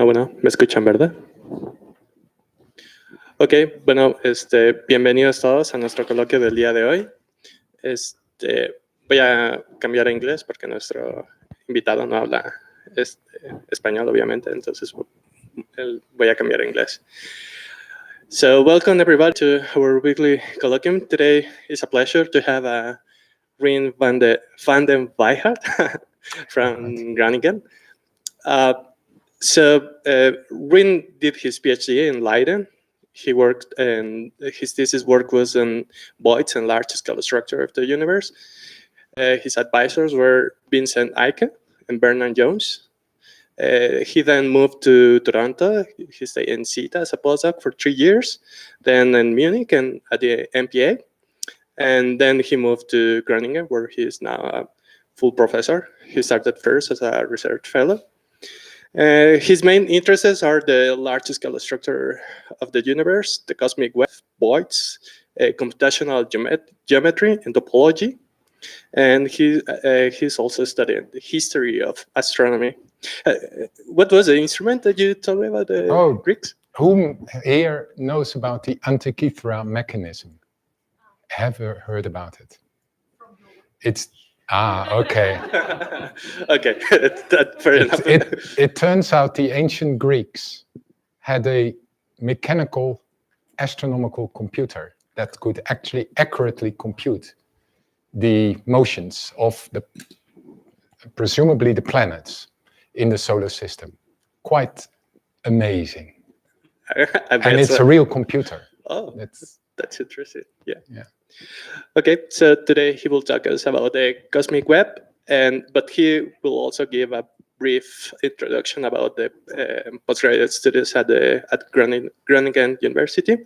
Bueno, me escuchan, ¿verdad? Ok, bueno, bienvenidos todos a nuestro coloquio del día de hoy. Voy a cambiar a inglés porque nuestro invitado no habla español, obviamente, entonces voy a cambiar a inglés. So, welcome everybody to our weekly colloquium. Today is a pleasure to have Rien van den Weijert from Groningen. Rien did his PhD in Leiden. He worked, and his thesis work was on voids and large-scale structure of the universe. His advisors were Vincent Eicke and Bernard Jones. He then moved to Toronto. He stayed in CETA as a postdoc for 3 years, then in Munich and at the MPA. And then he moved to Groningen, where he is now a full professor. He started first as a research fellow. His main interests are the large-scale structure of the universe, the cosmic web, voids, computational geometry, and topology. And he's also studied the history of astronomy. What was the instrument that you told me about the Greeks? Whom here knows about the Antikythera mechanism? Have you heard about it? It's okay. Okay, that's fair enough. It turns out the ancient Greeks had a mechanical astronomical computer that could actually accurately compute the motions of presumably the planets in the solar system. Quite amazing. And it's a real computer. Oh, that's interesting. Yeah. Okay, so today he will talk us about the cosmic web, but he will also give a brief introduction about the postgraduate studies at Groningen University,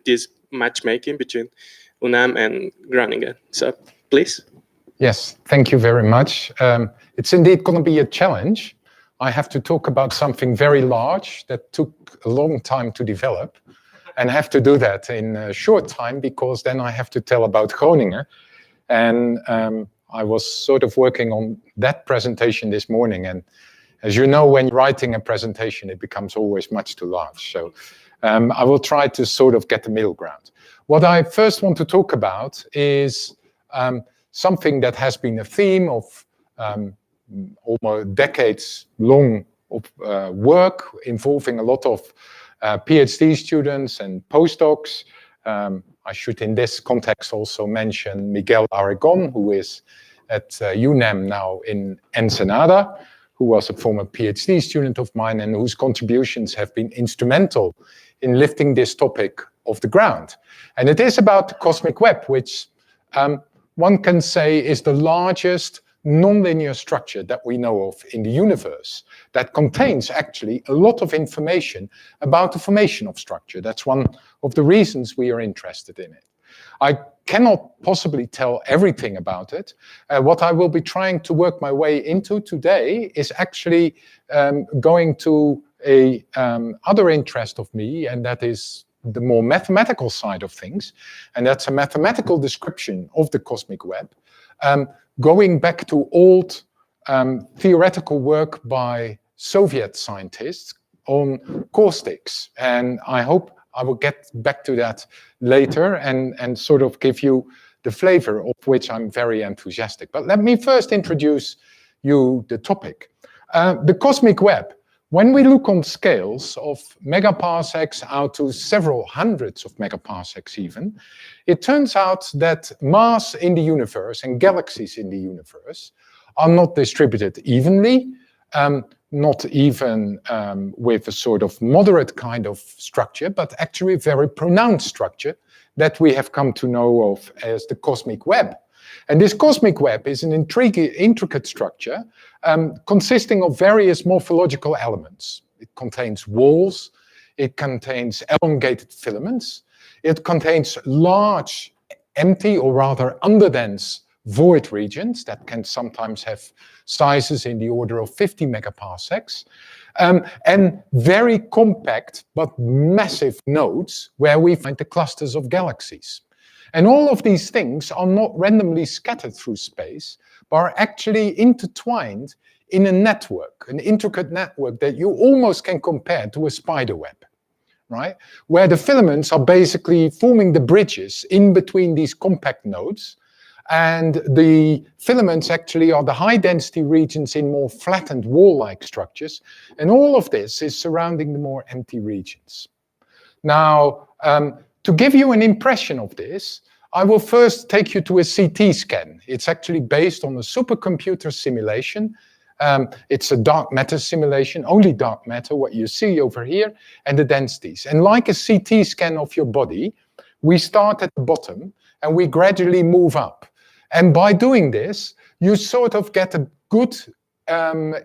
this matchmaking between UNAM and Groningen. So please. Yes, thank you very much. It's indeed going to be a challenge. I have to talk about something very large that took a long time to develop. And I have to do that in a short time because then I have to tell about Groningen. And I was sort of working on that presentation this morning. And as you know, when writing a presentation, it becomes always much too large. So I will try to sort of get the middle ground. What I first want to talk about is something that has been a theme of almost decades long of work involving a lot of PhD students and postdocs. I should in this context also mention Miguel Aragon, who is at UNAM now in Ensenada, who was a former PhD student of mine and whose contributions have been instrumental in lifting this topic off the ground. And it is about the cosmic web, which one can say is the largest nonlinear structure that we know of in the universe that contains actually a lot of information about the formation of structure. That's one of the reasons we are interested in it. I cannot possibly tell everything about it. What I will be trying to work my way into today is actually going to other interest of me, and that is the more mathematical side of things. And that's a mathematical description of the cosmic web. Going back to old theoretical work by Soviet scientists on caustics. And I hope I will get back to that later and sort of give you the flavor of which I'm very enthusiastic. But let me first introduce you the topic. The cosmic web. When we look on scales of megaparsecs out to several hundreds of megaparsecs even, it turns out that mass in the universe and galaxies in the universe are not distributed evenly, not even with a sort of moderate kind of structure, but actually a very pronounced structure that we have come to know of as the cosmic web. And this cosmic web is an intricate structure consisting of various morphological elements. It contains walls, it contains elongated filaments, it contains large, empty or rather underdense void regions that can sometimes have sizes in the order of 50 megaparsecs, and very compact but massive nodes where we find the clusters of galaxies. And all of these things are not randomly scattered through space, but are actually intertwined in a network, an intricate network that you almost can compare to a spider web, right? Where the filaments are basically forming the bridges in between these compact nodes. And the filaments actually are the high density regions in more flattened wall-like structures. And all of this is surrounding the more empty regions. Now, to give you an impression of this, I will first take you to a CT scan. It's actually based on a supercomputer simulation. It's a dark matter simulation, only dark matter, what you see over here, and the densities. And like a CT scan of your body, we start at the bottom and we gradually move up. And by doing this, you sort of get a good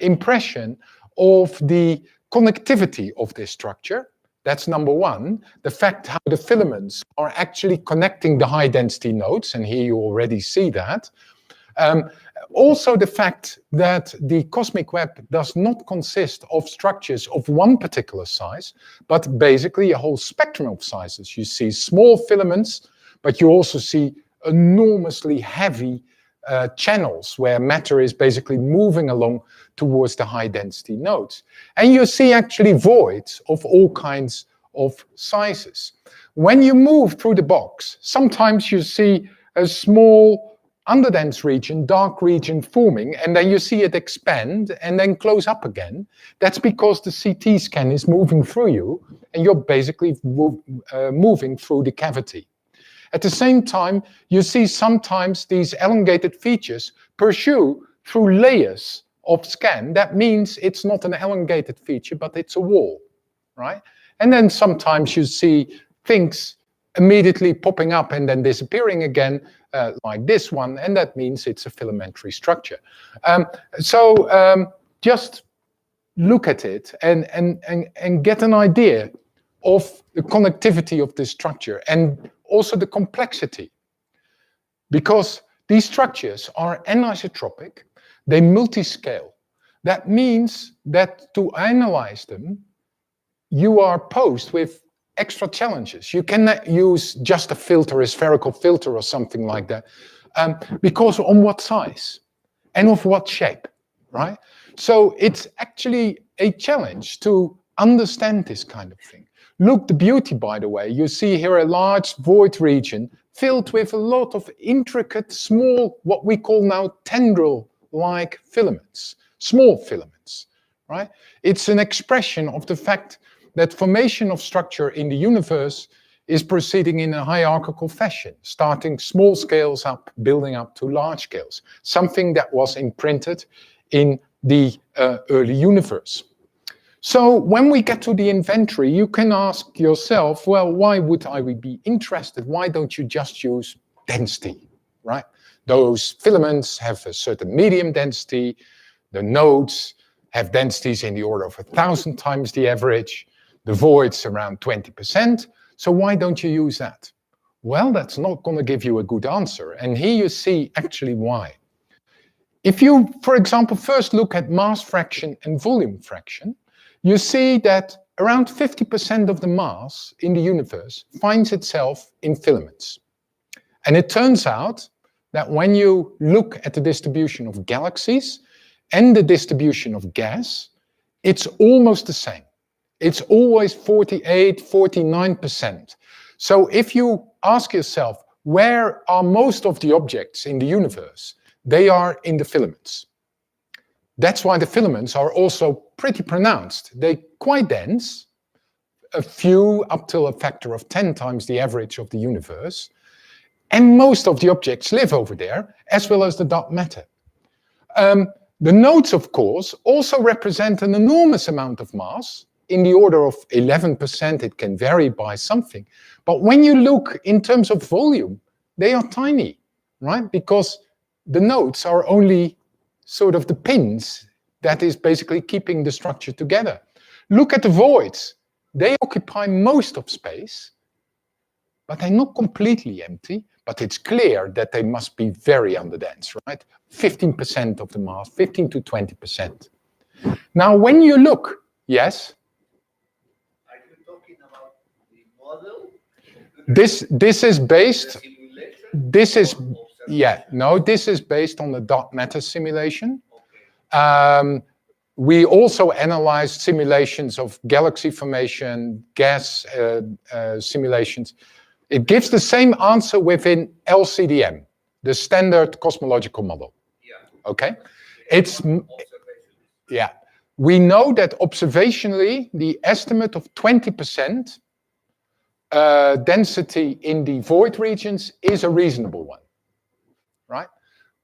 impression of the connectivity of this structure. That's number one, the fact how the filaments are actually connecting the high density nodes, and here you already see that. Also the fact that the cosmic web does not consist of structures of one particular size, but basically a whole spectrum of sizes. You see small filaments, but you also see enormously heavy channels where matter is basically moving along towards the high density nodes. And you see actually voids of all kinds of sizes. When you move through the box, sometimes you see a small underdense region, dark region forming, and then you see it expand and then close up again. That's because the CT scan is moving through you and you're basically moving through the cavity. At the same time, you see sometimes these elongated features pursue through layers of scan. That means it's not an elongated feature, but it's a wall, right? And then sometimes you see things immediately popping up and then disappearing again, like this one, and that means it's a filamentary structure. Just look at it and get an idea of the connectivity of this structure and also the complexity. Because these structures are anisotropic, they multiscale. That means that to analyze them, you are posed with extra challenges. You cannot use just a filter, a spherical filter or something like that, because on what size and of what shape, right? So it's actually a challenge to understand this kind of thing. Look, the beauty, by the way, you see here a large void region filled with a lot of intricate, small, what we call now tendril-like filaments, small filaments, right? It's an expression of the fact that formation of structure in the universe is proceeding in a hierarchical fashion, starting small scales up, building up to large scales, something that was imprinted in the early universe. So when we get to the inventory, you can ask yourself, well, why would I be interested? Why don't you just use density, right? Those filaments have a certain medium density. The nodes have densities in the order of 1,000 times the average. The void's around 20%. So why don't you use that? Well, that's not going to give you a good answer. And here you see actually why. If you, for example, first look at mass fraction and volume fraction, you see that around 50% of the mass in the universe finds itself in filaments. And it turns out that when you look at the distribution of galaxies and the distribution of gas, it's almost the same. It's always 48, 49%. So if you ask yourself, where are most of the objects in the universe? They are in the filaments. That's why the filaments are also pretty pronounced. They're quite dense, a few up till a factor of 10 times the average of the universe. And most of the objects live over there, as well as the dark matter. The nodes, of course, also represent an enormous amount of mass, in the order of 11%. It can vary by something. But when you look in terms of volume, they are tiny, right? Because the nodes are only sort of the pins that is basically keeping the structure together. Look at the voids. They occupy most of space, but they're not completely empty. But it's clear that they must be very underdense, right? 15% of the mass, 15 to 20%. Now, when you look, yes? Are you talking about the model? This is based, Simulation? this is, yeah, no, this is based on the dark matter simulation. Okay. We also analyzed simulations of galaxy formation, gas simulations. It gives the same answer within LCDM, the standard cosmological model. Yeah. Okay? It's, yeah. We know that observationally, the estimate of 20% density in the void regions is a reasonable one, right?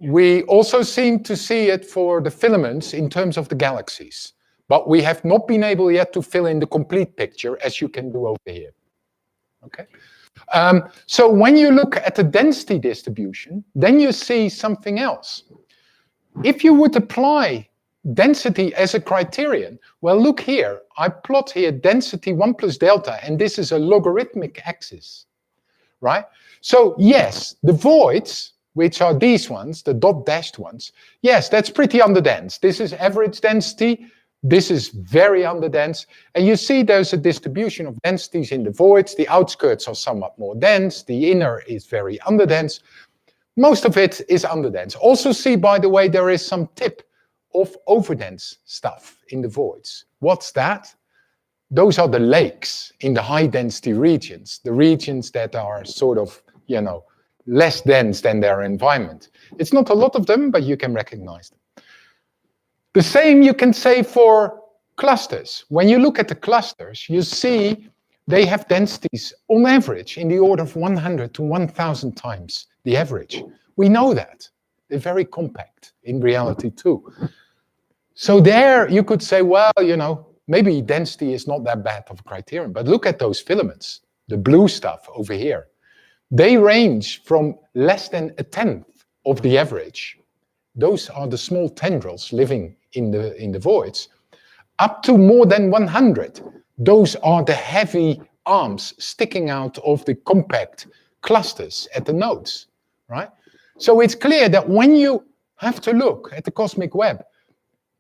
We also seem to see it for the filaments in terms of the galaxies, but we have not been able yet to fill in the complete picture as you can do over here, okay? So when you look at the density distribution, then you see something else. If you would apply density as a criterion, well, look here. I plot here density 1 plus delta, and this is a logarithmic axis, right? So yes, the voids, which are these ones, the dot dashed ones, yes, that's pretty underdense. This is average density. This is very underdense. And you see there's a distribution of densities in the voids. The outskirts are somewhat more dense. The inner is very underdense. Most of it is underdense. Also see, by the way, there is some tip of overdense stuff in the voids. What's that? Those are the lakes in the high density regions, the regions that are sort of, you know, less dense than their environment. It's not a lot of them, but you can recognize them. The same you can say for clusters. When you look at the clusters, you see they have densities on average in the order of 100 to 1,000 times the average. We know that. They're very compact in reality too. So there you could say, well, you know, maybe density is not that bad of a criterion, but look at those filaments, the blue stuff over here. They range from less than 1/10 of the average. Those are the small tendrils living in the voids, up to more than 100. Those are the heavy arms sticking out of the compact clusters at the nodes, right? So it's clear that when you have to look at the cosmic web,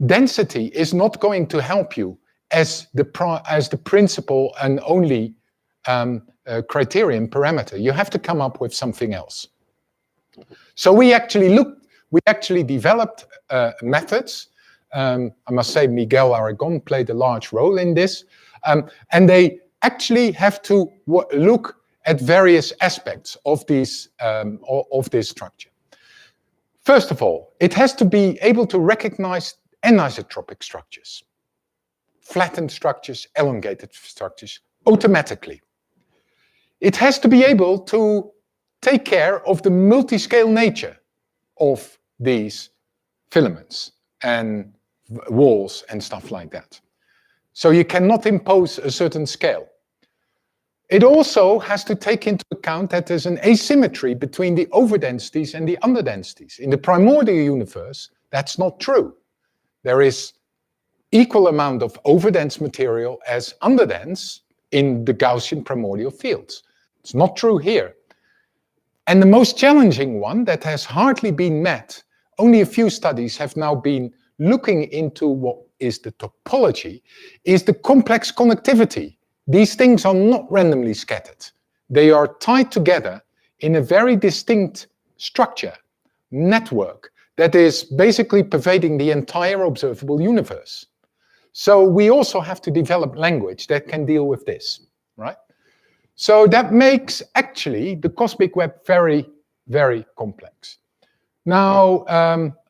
density is not going to help you as the principal and only criterion parameter. You have to come up with something else. So we actually developed methods. I must say Miguel Aragon played a large role in this. And they actually have to look at various aspects of this structure. First of all, it has to be able to recognize anisotropic structures, flattened structures, elongated structures, automatically. It has to be able to take care of the multiscale nature of these filaments and walls and stuff like that. So you cannot impose a certain scale. It also has to take into account that there's an asymmetry between the overdensities and the underdensities. In the primordial universe, that's not true. There is equal amount of overdense material as underdense in the Gaussian primordial fields. It's not true here. And the most challenging one that has hardly been met, only a few studies have now been looking into what is the topology, is the complex connectivity. These things are not randomly scattered. They are tied together in a very distinct structure, network, that is basically pervading the entire observable universe. So we also have to develop language that can deal with this, right? So that makes actually the cosmic web very, very complex. Now,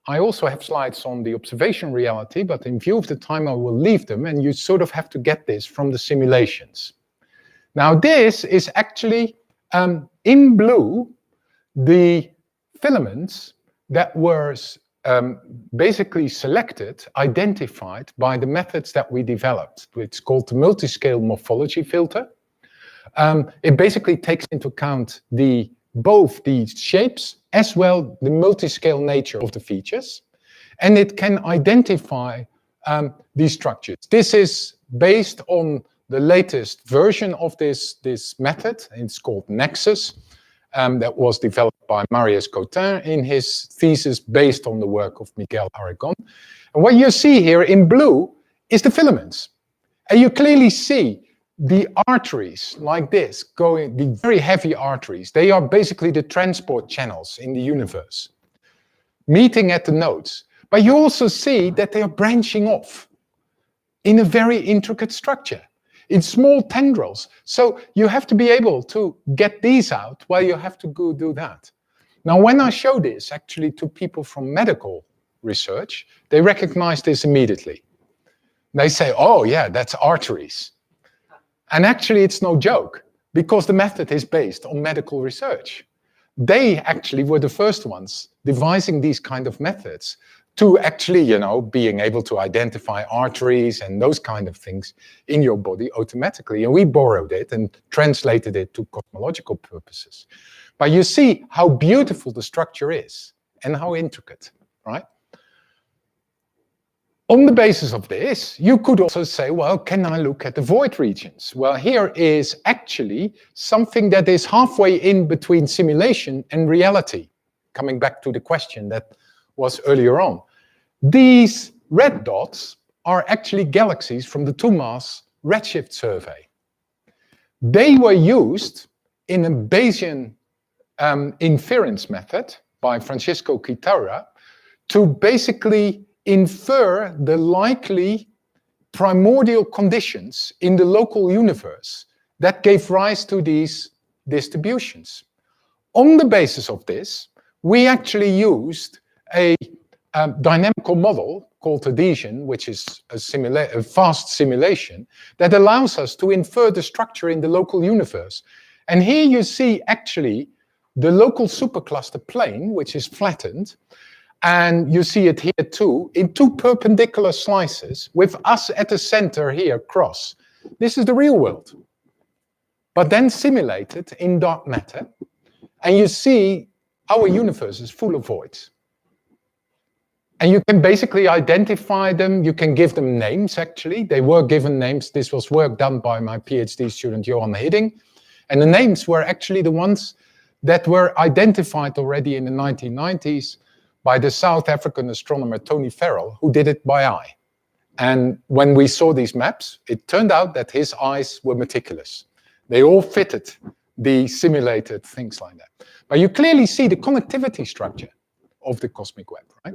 I also have slides on the observation reality, but in view of the time, I will leave them, and you sort of have to get this from the simulations. Now, this is actually, in blue, the filaments that were basically selected, identified by the methods that we developed. It's called the Multiscale Morphology filter. It basically takes into account both the shapes as well the multiscale nature of the features, and it can identify these structures. This is based on the latest version of this method. It's called Nexus, that was developed by Marius Cotin in his thesis based on the work of Miguel Aragon. And what you see here in blue is the filaments. And you clearly see the arteries like this, the very heavy arteries, they are basically the transport channels in the universe, meeting at the nodes. But you also see that they are branching off in a very intricate structure, in small tendrils. So you have to be able to get these out while you have to go do that. Now, when I show this actually to people from medical research, they recognize this immediately. They say, oh yeah, that's arteries. And actually it's no joke, because the method is based on medical research. They actually were the first ones devising these kind of methods to actually, you know, being able to identify arteries and those kind of things in your body automatically. And we borrowed it and translated it to cosmological purposes. But you see how beautiful the structure is and how intricate, right? On the basis of this, you could also say, well, can I look at the void regions? Well, here is actually something that is halfway in between simulation and reality. Coming back to the question that was earlier on. These red dots are actually galaxies from the 2-mass redshift survey. They were used in a Bayesian inference method by Francisco Quitaura to basically infer the likely primordial conditions in the local universe that gave rise to these distributions. On the basis of this, we actually used a dynamical model called adhesion, which is a fast simulation that allows us to infer the structure in the local universe. And here you see actually the local supercluster plane, which is flattened, and you see it here too, in 2 perpendicular slices with us at the center here cross. This is the real world, but then simulated in dark matter. And you see our universe is full of voids. And you can basically identify them. You can give them names, actually. They were given names. This was work done by my PhD student, Johan Hidding. And the names were actually the ones that were identified already in the 1990s by the South African astronomer Tony Farrell, who did it by eye. And when we saw these maps, it turned out that his eyes were meticulous. They all fitted the simulated things like that. But you clearly see the connectivity structure of the cosmic web, right?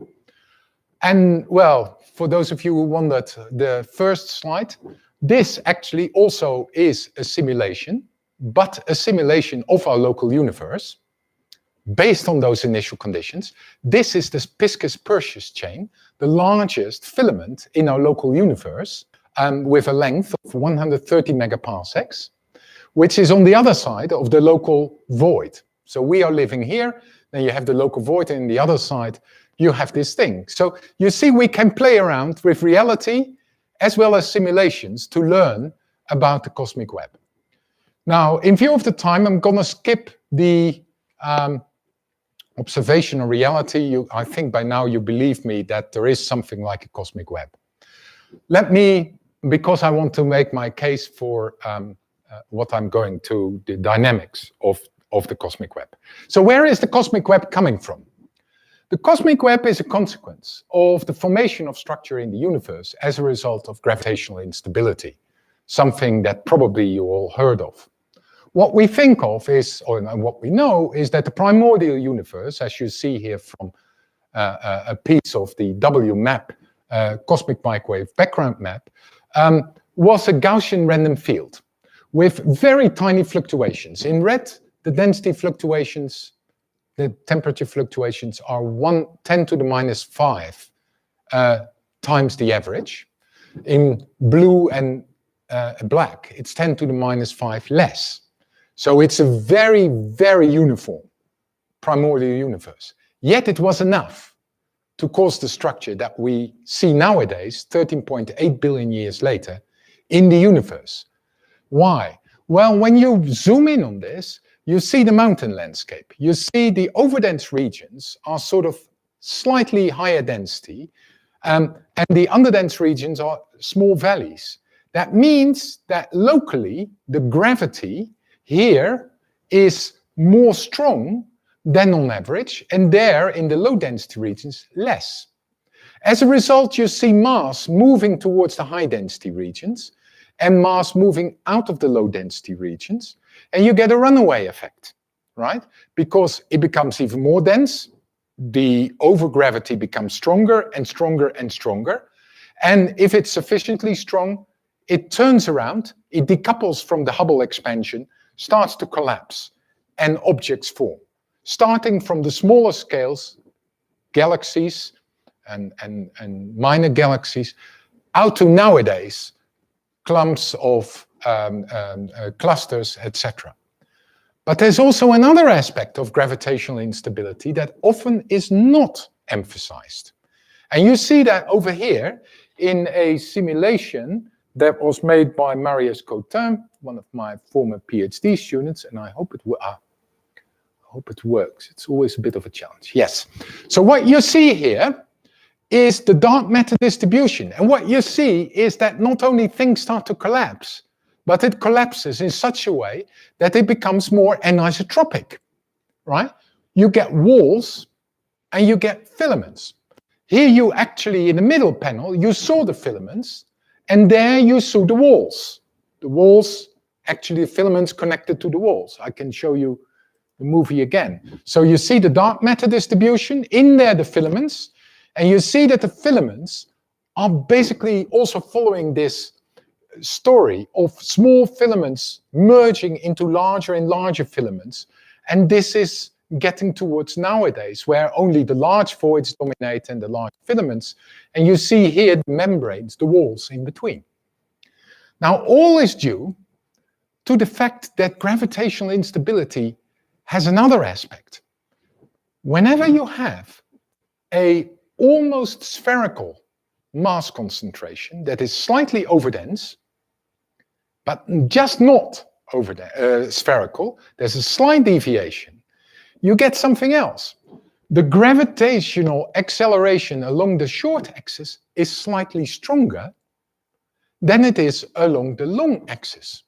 And well, for those of you who wondered, the first slide, this actually also is a simulation, but a simulation of our local universe based on those initial conditions. This is the Piscis-Perseus chain, the largest filament in our local universe, with a length of 130 megaparsecs, which is on the other side of the local void. So we are living here, then you have the local void, and on the other side, you have this thing. So you see, we can play around with reality as well as simulations to learn about the cosmic web. Now, in view of the time, I'm going to skip the observational reality. I think by now you believe me that there is something like a cosmic web. Let me, because I want to make my case for what I'm going to, the dynamics of the cosmic web. So where is the cosmic web coming from? The cosmic web is a consequence of the formation of structure in the universe as a result of gravitational instability, something that probably you all heard of. What we think of is, or what we know, is that the primordial universe, as you see here from a piece of the WMAP, cosmic microwave background map, was a Gaussian random field with very tiny fluctuations. In red, the density fluctuations, the temperature fluctuations are 10 to the minus 5 times the average. In blue and black, it's 10 to the minus 5 less. So it's a very, very uniform primordial universe. Yet it was enough to cause the structure that we see nowadays, 13.8 billion years later, in the universe. Why? Well, when you zoom in on this, you see the mountain landscape. You see the overdense regions are sort of slightly higher density, and the underdense regions are small valleys. That means that locally, the gravity here is more strong than on average, and there in the low density regions, less. As a result, you see mass moving towards the high density regions and mass moving out of the low density regions, and you get a runaway effect, right? Because it becomes even more dense, the overgravity becomes stronger and stronger and stronger. And if it's sufficiently strong, it turns around, it decouples from the Hubble expansion, starts to collapse, and objects form. Starting from the smaller scales, galaxies and minor galaxies, out to nowadays, clumps of clusters, etc. But there's also another aspect of gravitational instability that often is not emphasized. And you see that over here in a simulation that was made by Marius Cotin, one of my former PhD students, and I hope it works. It's always a bit of a challenge. Yes. So what you see here is the dark matter distribution. And what you see is that not only things start to collapse, but it collapses in such a way that it becomes more anisotropic, right? You get walls and you get filaments. Here you actually, in the middle panel, you saw the filaments, and there you saw the walls. The walls, actually the filaments connected to the walls. I can show you the movie again. So you see the dark matter distribution, in there the filaments, and you see that the filaments are basically also following this story of small filaments merging into larger and larger filaments. And this is getting towards nowadays, where only the large voids dominate and the large filaments. And you see here the membranes, the walls in between. Now, all is due to the fact that gravitational instability has another aspect. Whenever you have a almost spherical mass concentration that is slightly overdense, but just not spherical, there's a slight deviation, you get something else. The gravitational acceleration along the short axis is slightly stronger than it is along the long axis.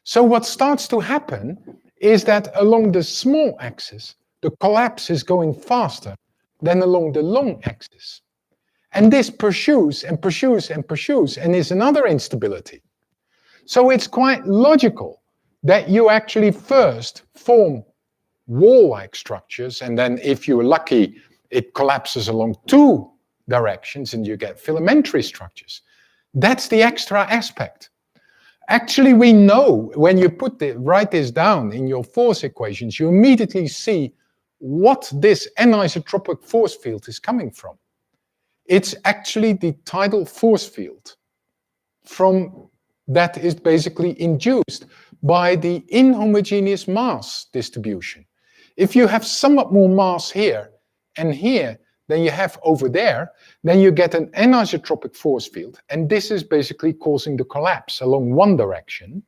So what starts to happen is that along the small axis, the collapse is going faster than along the long axis. And this pursues and pursues and pursues and is another instability. So it's quite logical that you actually first form wall-like structures, and then if you're lucky, it collapses along two directions and you get filamentary structures. That's the extra aspect. Actually, we know when you write this down in your force equations, you immediately see what this anisotropic force field is coming from. It's actually the tidal force field that is basically induced by the inhomogeneous mass distribution. If you have somewhat more mass here and here than you have over there, then you get an anisotropic force field, and this is basically causing the collapse along one direction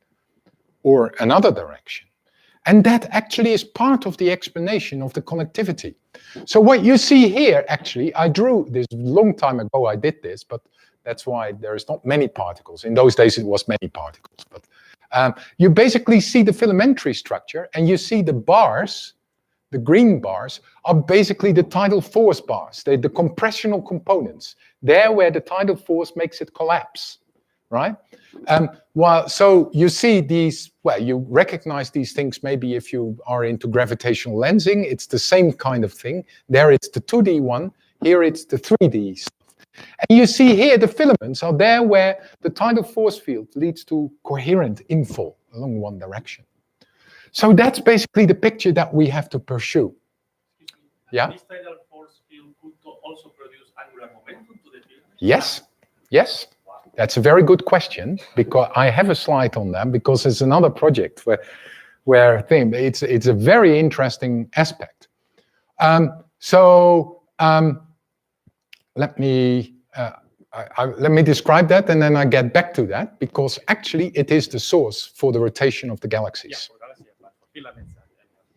or another direction. And that actually is part of the explanation of the connectivity. So what you see here, actually, I drew this a long time ago, I did this, but that's why there is not many particles. In those days, it was many particles. But you basically see the filamentary structure, and you see the bars, the green bars, are basically the tidal force bars. They're the compressional components. There where the tidal force makes it collapse, right? So you see these, well, you recognize these things maybe if you are into gravitational lensing. It's the same kind of thing. There it's the 2D one, here it's the 3D stuff. And you see here the filaments are there where the tidal force field leads to coherent inflow along one direction. So that's basically the picture that we have to pursue. Yeah? This tidal force field could also produce angular momentum to the field? Yes, yes. That's a very good question, because I have a slide on that, because it's another project where it's a very interesting aspect. Let me describe that, and then I get back to that, because actually it is the source for the rotation of the galaxies. Yeah, for galaxies, but for filaments.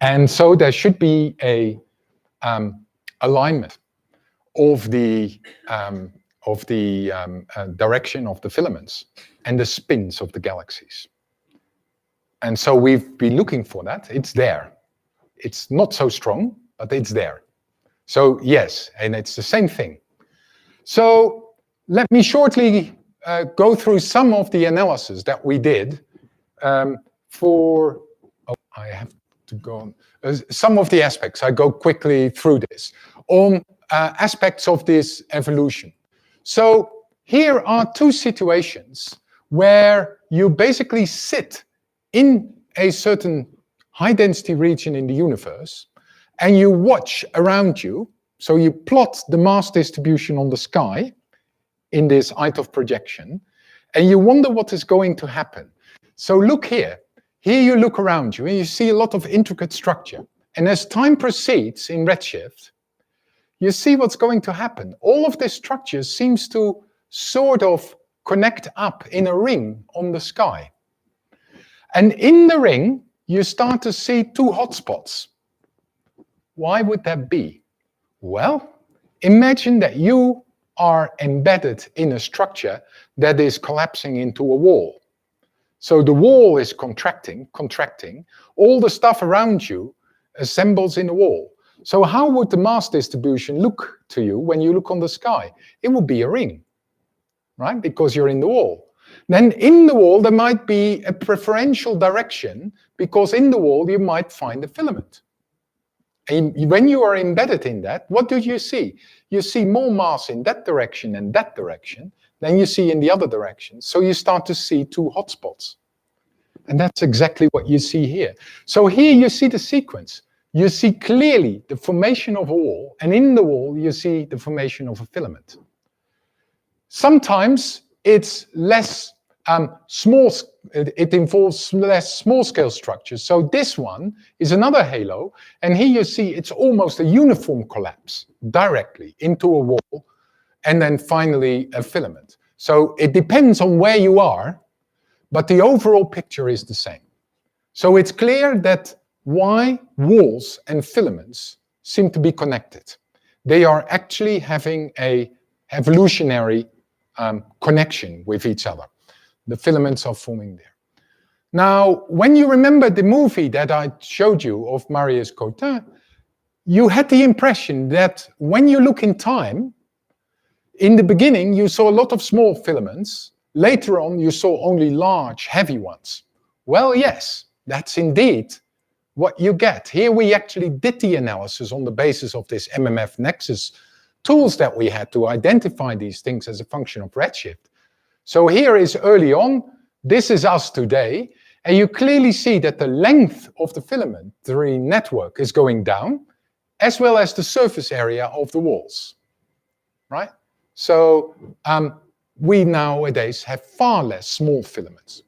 And so there should be a alignment of the direction of the filaments and the spins of the galaxies. And so we've been looking for that. It's there. It's not so strong, but it's there. So yes, and it's the same thing. So let me shortly go through some of the analysis that we did I have to go on. Some of the aspects, I go quickly through this, on aspects of this evolution. So here are two situations where you basically sit in a certain high density region in the universe and you watch around you. So you plot the mass distribution on the sky in this height of projection, and you wonder what is going to happen. So look here. Here you look around you and you see a lot of intricate structure. And as time proceeds in redshift, you see what's going to happen. All of this structure seems to sort of connect up in a ring on the sky. And in the ring, you start to see two hotspots. Why would that be? Well, imagine that you are embedded in a structure that is collapsing into a wall. So the wall is contracting. All the stuff around you assembles in the wall. So how would the mass distribution look to you when you look on the sky? It would be a ring, right? Because you're in the wall. Then in the wall, there might be a preferential direction, because in the wall, you might find a filament. And when you are embedded in that, what do you see? You see more mass in that direction and that direction than you see in the other direction. So you start to see two hotspots. And that's exactly what you see here. So here you see the sequence. You see clearly the formation of a wall, and in the wall you see the formation of a filament. Sometimes it's less it involves less small-scale structures. So this one is another halo, and here you see it's almost a uniform collapse directly into a wall, and then finally a filament. So it depends on where you are, but the overall picture is the same. So it's clear that why walls and filaments seem to be connected. They are actually having an evolutionary connection with each other. The filaments are forming there. Now, when you remember the movie that I showed you of Marius Cotin, you had the impression that when you look in time, in the beginning you saw a lot of small filaments. Later on, you saw only large, heavy ones. Well, yes, that's indeed what you get. Here we actually did the analysis on the basis of this MMF Nexus tools that we had to identify these things as a function of redshift. So here is early on, this is us today, and you clearly see that the length of the filamentary network is going down, as well as the surface area of the walls, right? So we nowadays have far less small filaments.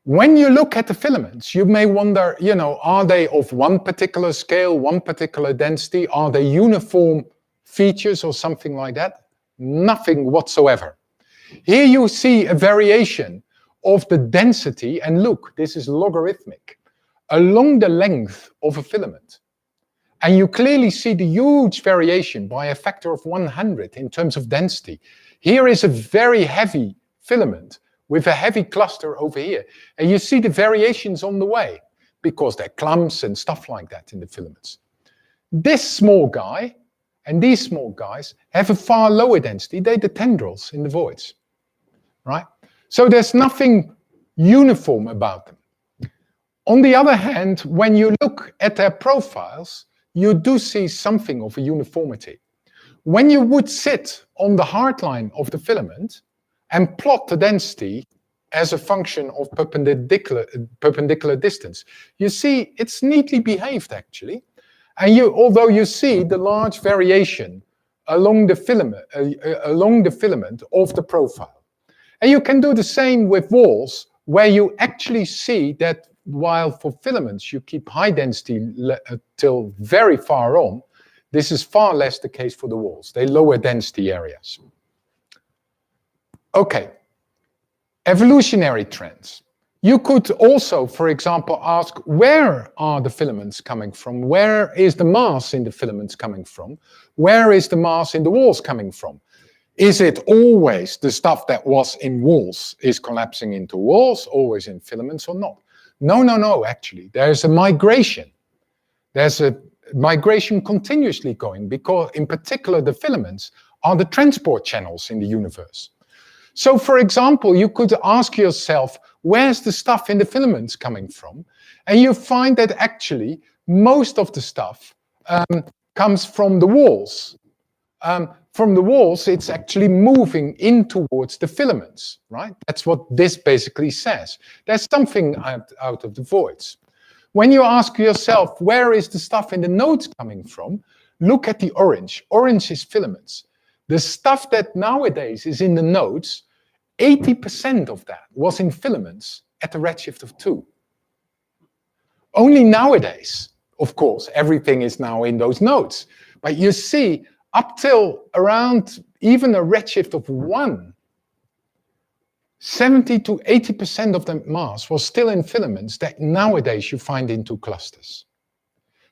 When you look at the filaments, you may wonder, are they of one particular scale, one particular density? Are they uniform features or something like that? Nothing whatsoever. Here you see a variation of the density, and look, this is logarithmic, along the length of a filament. And you clearly see the huge variation by a factor of 100 in terms of density. Here is a very heavy filament with a heavy cluster over here. And you see the variations on the way, because there are clumps and stuff like that in the filaments. This small guy and these small guys have a far lower density. They're the tendrils in the voids, right? So there's nothing uniform about them. On the other hand, when you look at their profiles, you do see something of a uniformity. When you would sit on the hard line of the filament and plot the density as a function of perpendicular distance, you see it's neatly behaved actually. And although you see the large variation along the filament of the profile. And you can do the same with walls, where you actually see that while for filaments you keep high density till very far on, this is far less the case for the walls. They lower density areas. Okay, evolutionary trends. You could also, for example, ask, where are the filaments coming from? Where is the mass in the filaments coming from? Where is the mass in the walls coming from? Is it always the stuff that was in walls is collapsing into walls, always in filaments or not? No, actually. There's a migration. There's a migration continuously going, because in particular the filaments are the transport channels in the universe. So for example, you could ask yourself, where's the stuff in the filaments coming from? And you find that actually most of the stuff comes from the walls. From the walls, it's actually moving in towards the filaments, right? That's what this basically says. There's something out of the voids. When you ask yourself, where is the stuff in the nodes coming from? Look at the orange. Orange is filaments. The stuff that nowadays is in the nodes, 80% of that was in filaments at a redshift of 2. Only nowadays, of course, everything is now in those nodes. But you see, up till around even a redshift of 1, 70 to 80% of the mass was still in filaments that nowadays you find in 2 clusters.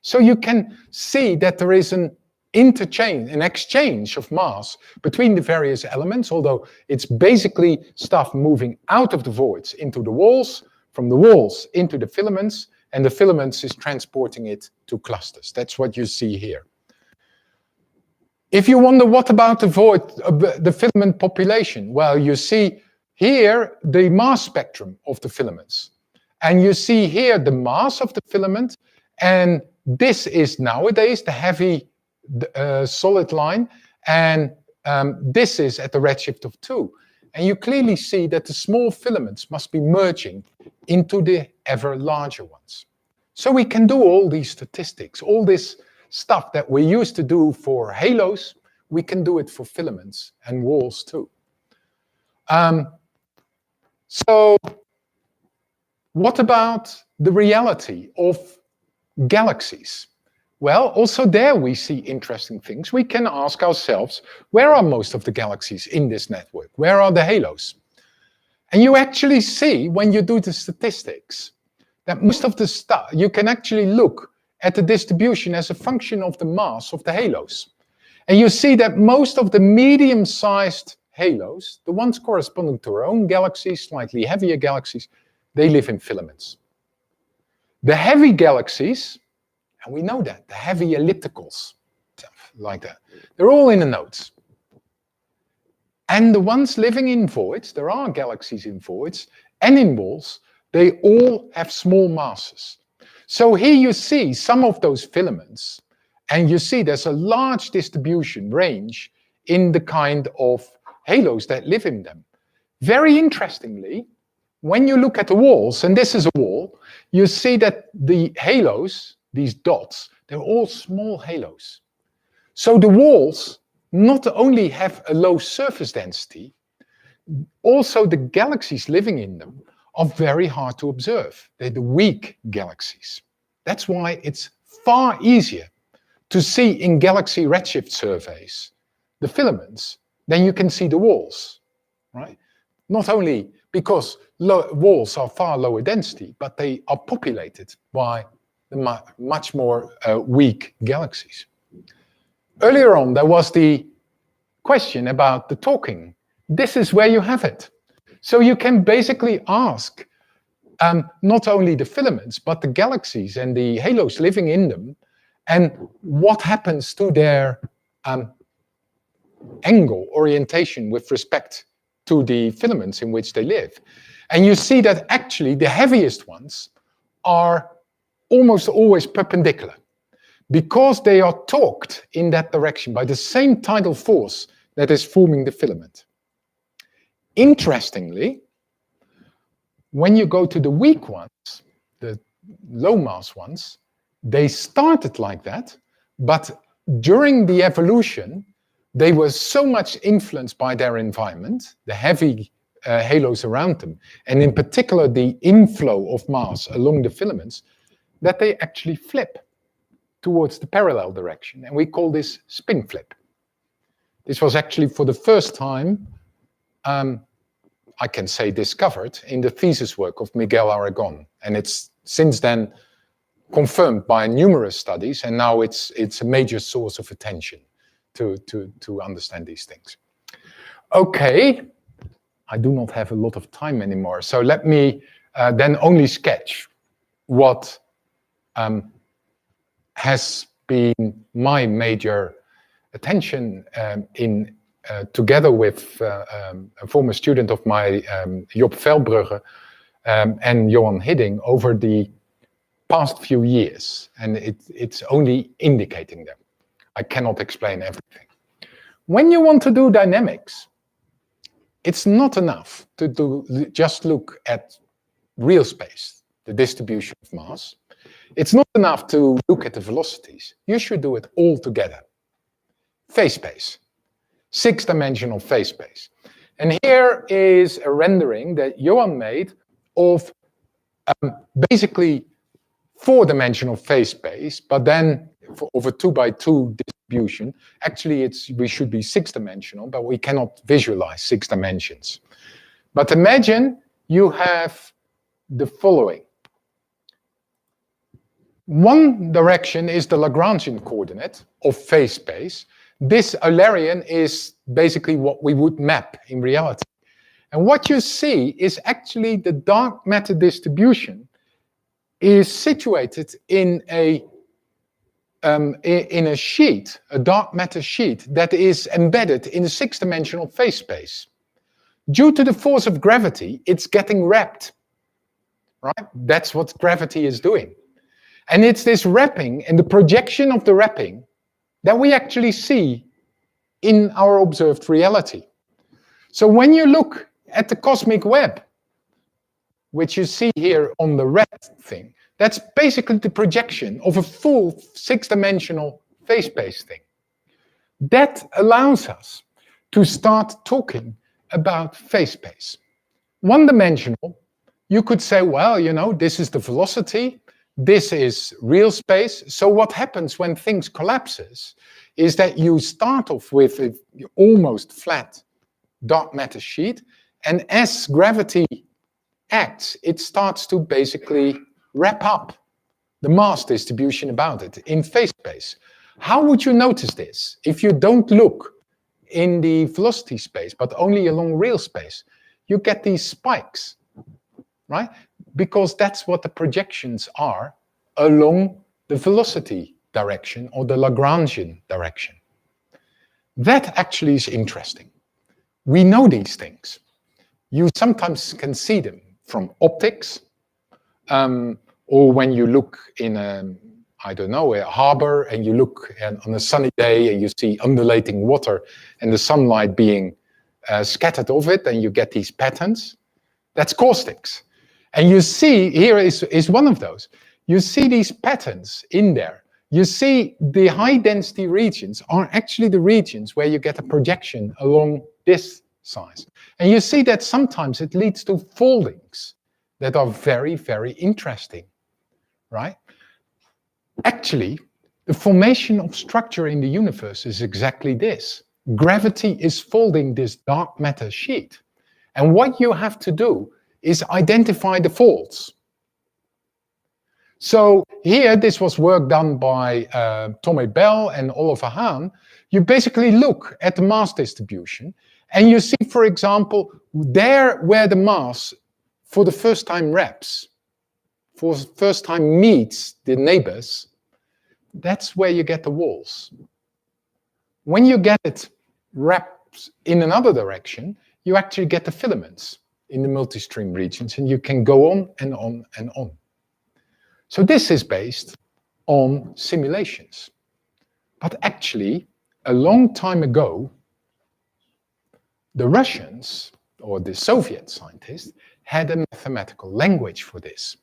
So you can see that there is an interchange, an exchange of mass between the various elements, although it's basically stuff moving out of the voids into the walls, from the walls into the filaments, and the filaments is transporting it to clusters. That's what you see here. If you wonder what about the void, the filament population, well, you see here the mass spectrum of the filaments. And you see here the mass of the filament, and this is nowadays the heavy solid line, and this is at the redshift of 2. And you clearly see that the small filaments must be merging into the ever larger ones. So we can do all these statistics, all this stuff that we used to do for halos, we can do it for filaments and walls too. So what about the reality of galaxies? Well, also there we see interesting things. We can ask ourselves, where are most of the galaxies in this network? Where are the halos? And you actually see, when you do the statistics, that most of the stuff, you can actually look at the distribution as a function of the mass of the halos. And you see that most of the medium-sized halos, the ones corresponding to our own galaxies, slightly heavier galaxies, they live in filaments. The heavy galaxies, and we know that, the heavy ellipticals, stuff like that, they're all in the nodes. And the ones living in voids, there are galaxies in voids and in walls, they all have small masses. So here you see some of those filaments, and you see there's a large distribution range in the kind of halos that live in them. Very interestingly, when you look at the walls, and this is a wall, you see that the halos, these dots, they're all small halos. So the walls not only have a low surface density, also the galaxies living in them are very hard to observe. They're the weak galaxies. That's why it's far easier to see in galaxy redshift surveys the filaments than you can see the walls, right? Not only because walls are far lower density, but they are populated by the much more weak galaxies. Earlier on, there was the question about the talking. This is where you have it. So you can basically ask not only the filaments, but the galaxies and the halos living in them, and what happens to their angle orientation with respect to the filaments in which they live. And you see that actually the heaviest ones are almost always perpendicular, because they are torqued in that direction by the same tidal force that is forming the filament. Interestingly, when you go to the weak ones, the low mass ones, they started like that, but during the evolution, they were so much influenced by their environment, the heavy halos around them, and in particular the inflow of mass along the filaments, that they actually flip towards the parallel direction. And we call this spin flip. This was actually for the first time, I can say, discovered in the thesis work of Miguel Aragon. And it's since then confirmed by numerous studies, and now it's a major source of attention to understand these things. Okay, I do not have a lot of time anymore, so let me then only sketch what has been my major attention together with a former student of mine, Job Velbrugge, and Johan Hidding, over the past few years, and it's only indicating them. I cannot explain everything. When you want to do dynamics, it's not enough to just look at real space, the distribution of mass. It's not enough to look at the velocities. You should do it all together. Phase space, 6-dimensional phase space. And here is a rendering that Johan made of basically 4-dimensional phase space, but then of a 2x2 distribution. Actually, we should be 6-dimensional, but we cannot visualize 6 dimensions. But imagine you have the following. One direction is the Lagrangian coordinate of phase space. This Eulerian is basically what we would map in reality. And what you see is actually the dark matter distribution is situated in a sheet, a dark matter sheet, that is embedded in a 6-dimensional phase space. Due to the force of gravity, it's getting wrapped, right? That's what gravity is doing. And it's this wrapping and the projection of the wrapping that we actually see in our observed reality. So when you look at the cosmic web, which you see here on the red thing, that's basically the projection of a full 6-dimensional phase space thing. That allows us to start talking about phase space. 1-dimensional, you could say, well, you know, this is the velocity, this is real space. So what happens when things collapses is that you start off with an almost flat dark matter sheet, and as gravity acts, it starts to basically wrap up the mass distribution about it in phase space. How would you notice this if you don't look in the velocity space, but only along real space? You get these spikes, right? Because that's what the projections are along the velocity direction or the Lagrangian direction. That actually is interesting. We know these things. You sometimes can see them from optics, or when you look in I don't know, a harbor, and you look on a sunny day and you see undulating water and the sunlight being scattered off it, and you get these patterns. That's caustics. And you see, here is one of those. You see these patterns in there. You see the high density regions are actually the regions where you get a projection along this size. And you see that sometimes it leads to foldings that are very, very interesting, right? Actually, the formation of structure in the universe is exactly this. Gravity is folding this dark matter sheet. And what you have to do is identify the folds. So here, this was work done by Tommy Bell and Oliver Hahn. You basically look at the mass distribution, and you see, for example, there where the mass for the first time wraps, for the first time meets the neighbors, that's where you get the walls. When you get it wrapped in another direction, you actually get the filaments in the multi-stream regions, and you can go on and on and on. So this is based on simulations. But actually, a long time ago, the Russians, or the Soviet scientists, had a mathematical language for this.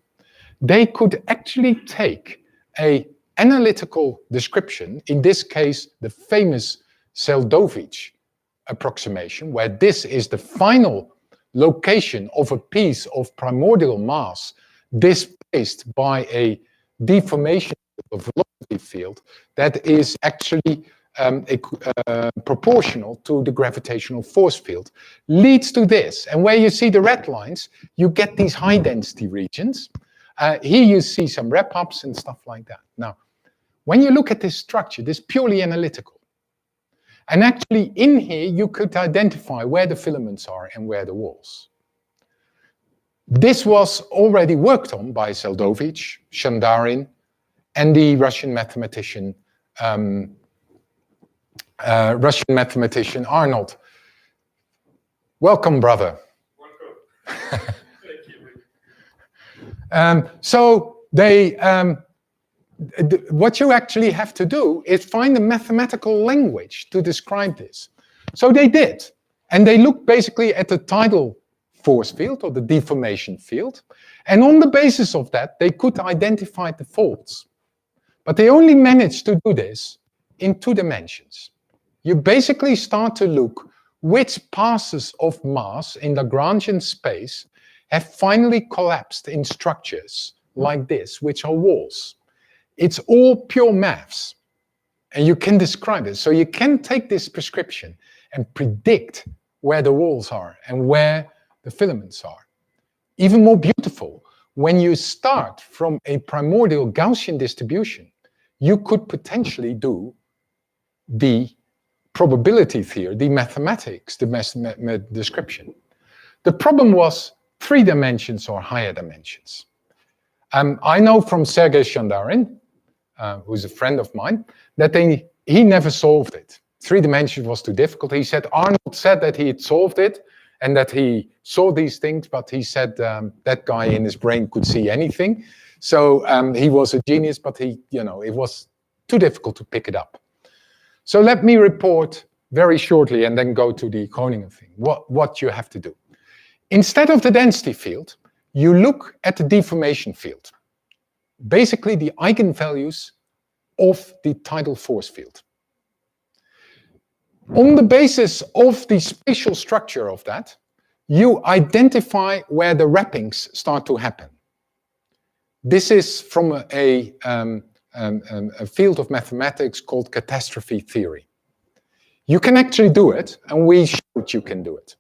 They could actually take an analytical description, in this case, the famous Seldovich approximation, where this is the final location of a piece of primordial mass displaced by a deformation of the velocity field that is actually proportional to the gravitational force field, leads to this. And where you see the red lines, you get these high density regions. Here you see some wrap-ups and stuff like that. Now, when you look at this structure, this is purely analytical. And actually in here, you could identify where the filaments are and where the walls. This was already worked on by Seldovich, Shandarin, and the Russian mathematician Arnold. Welcome, brother. Welcome. Thank you. So they, what you actually have to do is find a mathematical language to describe this. So they did. And they looked basically at the tidal force field or the deformation field. And on the basis of that, they could identify the faults. But they only managed to do this in 2 dimensions. You basically start to look which passes of mass in Lagrangian space have finally collapsed in structures like this, which are walls. It's all pure maths, and you can describe it. So you can take this prescription and predict where the walls are and where the filaments are. Even more beautiful, when you start from a primordial Gaussian distribution, you could potentially do the probability theory, the mathematics, the description. The problem was 3 dimensions or higher dimensions. I know from Sergei Shandarin, who's a friend of mine, that he never solved it. 3 dimensions was too difficult. He said Arnold said that he had solved it and that he saw these things, but he said that guy in his brain could see anything. So he was a genius, but it was too difficult to pick it up. So let me report very shortly and then go to the Groningen thing, what you have to do. Instead of the density field, you look at the deformation field, basically the eigenvalues of the tidal force field. On the basis of the spatial structure of that, you identify where the wrappings start to happen. This is from a field of mathematics called catastrophe theory. You can actually do it, and we showed you can do it.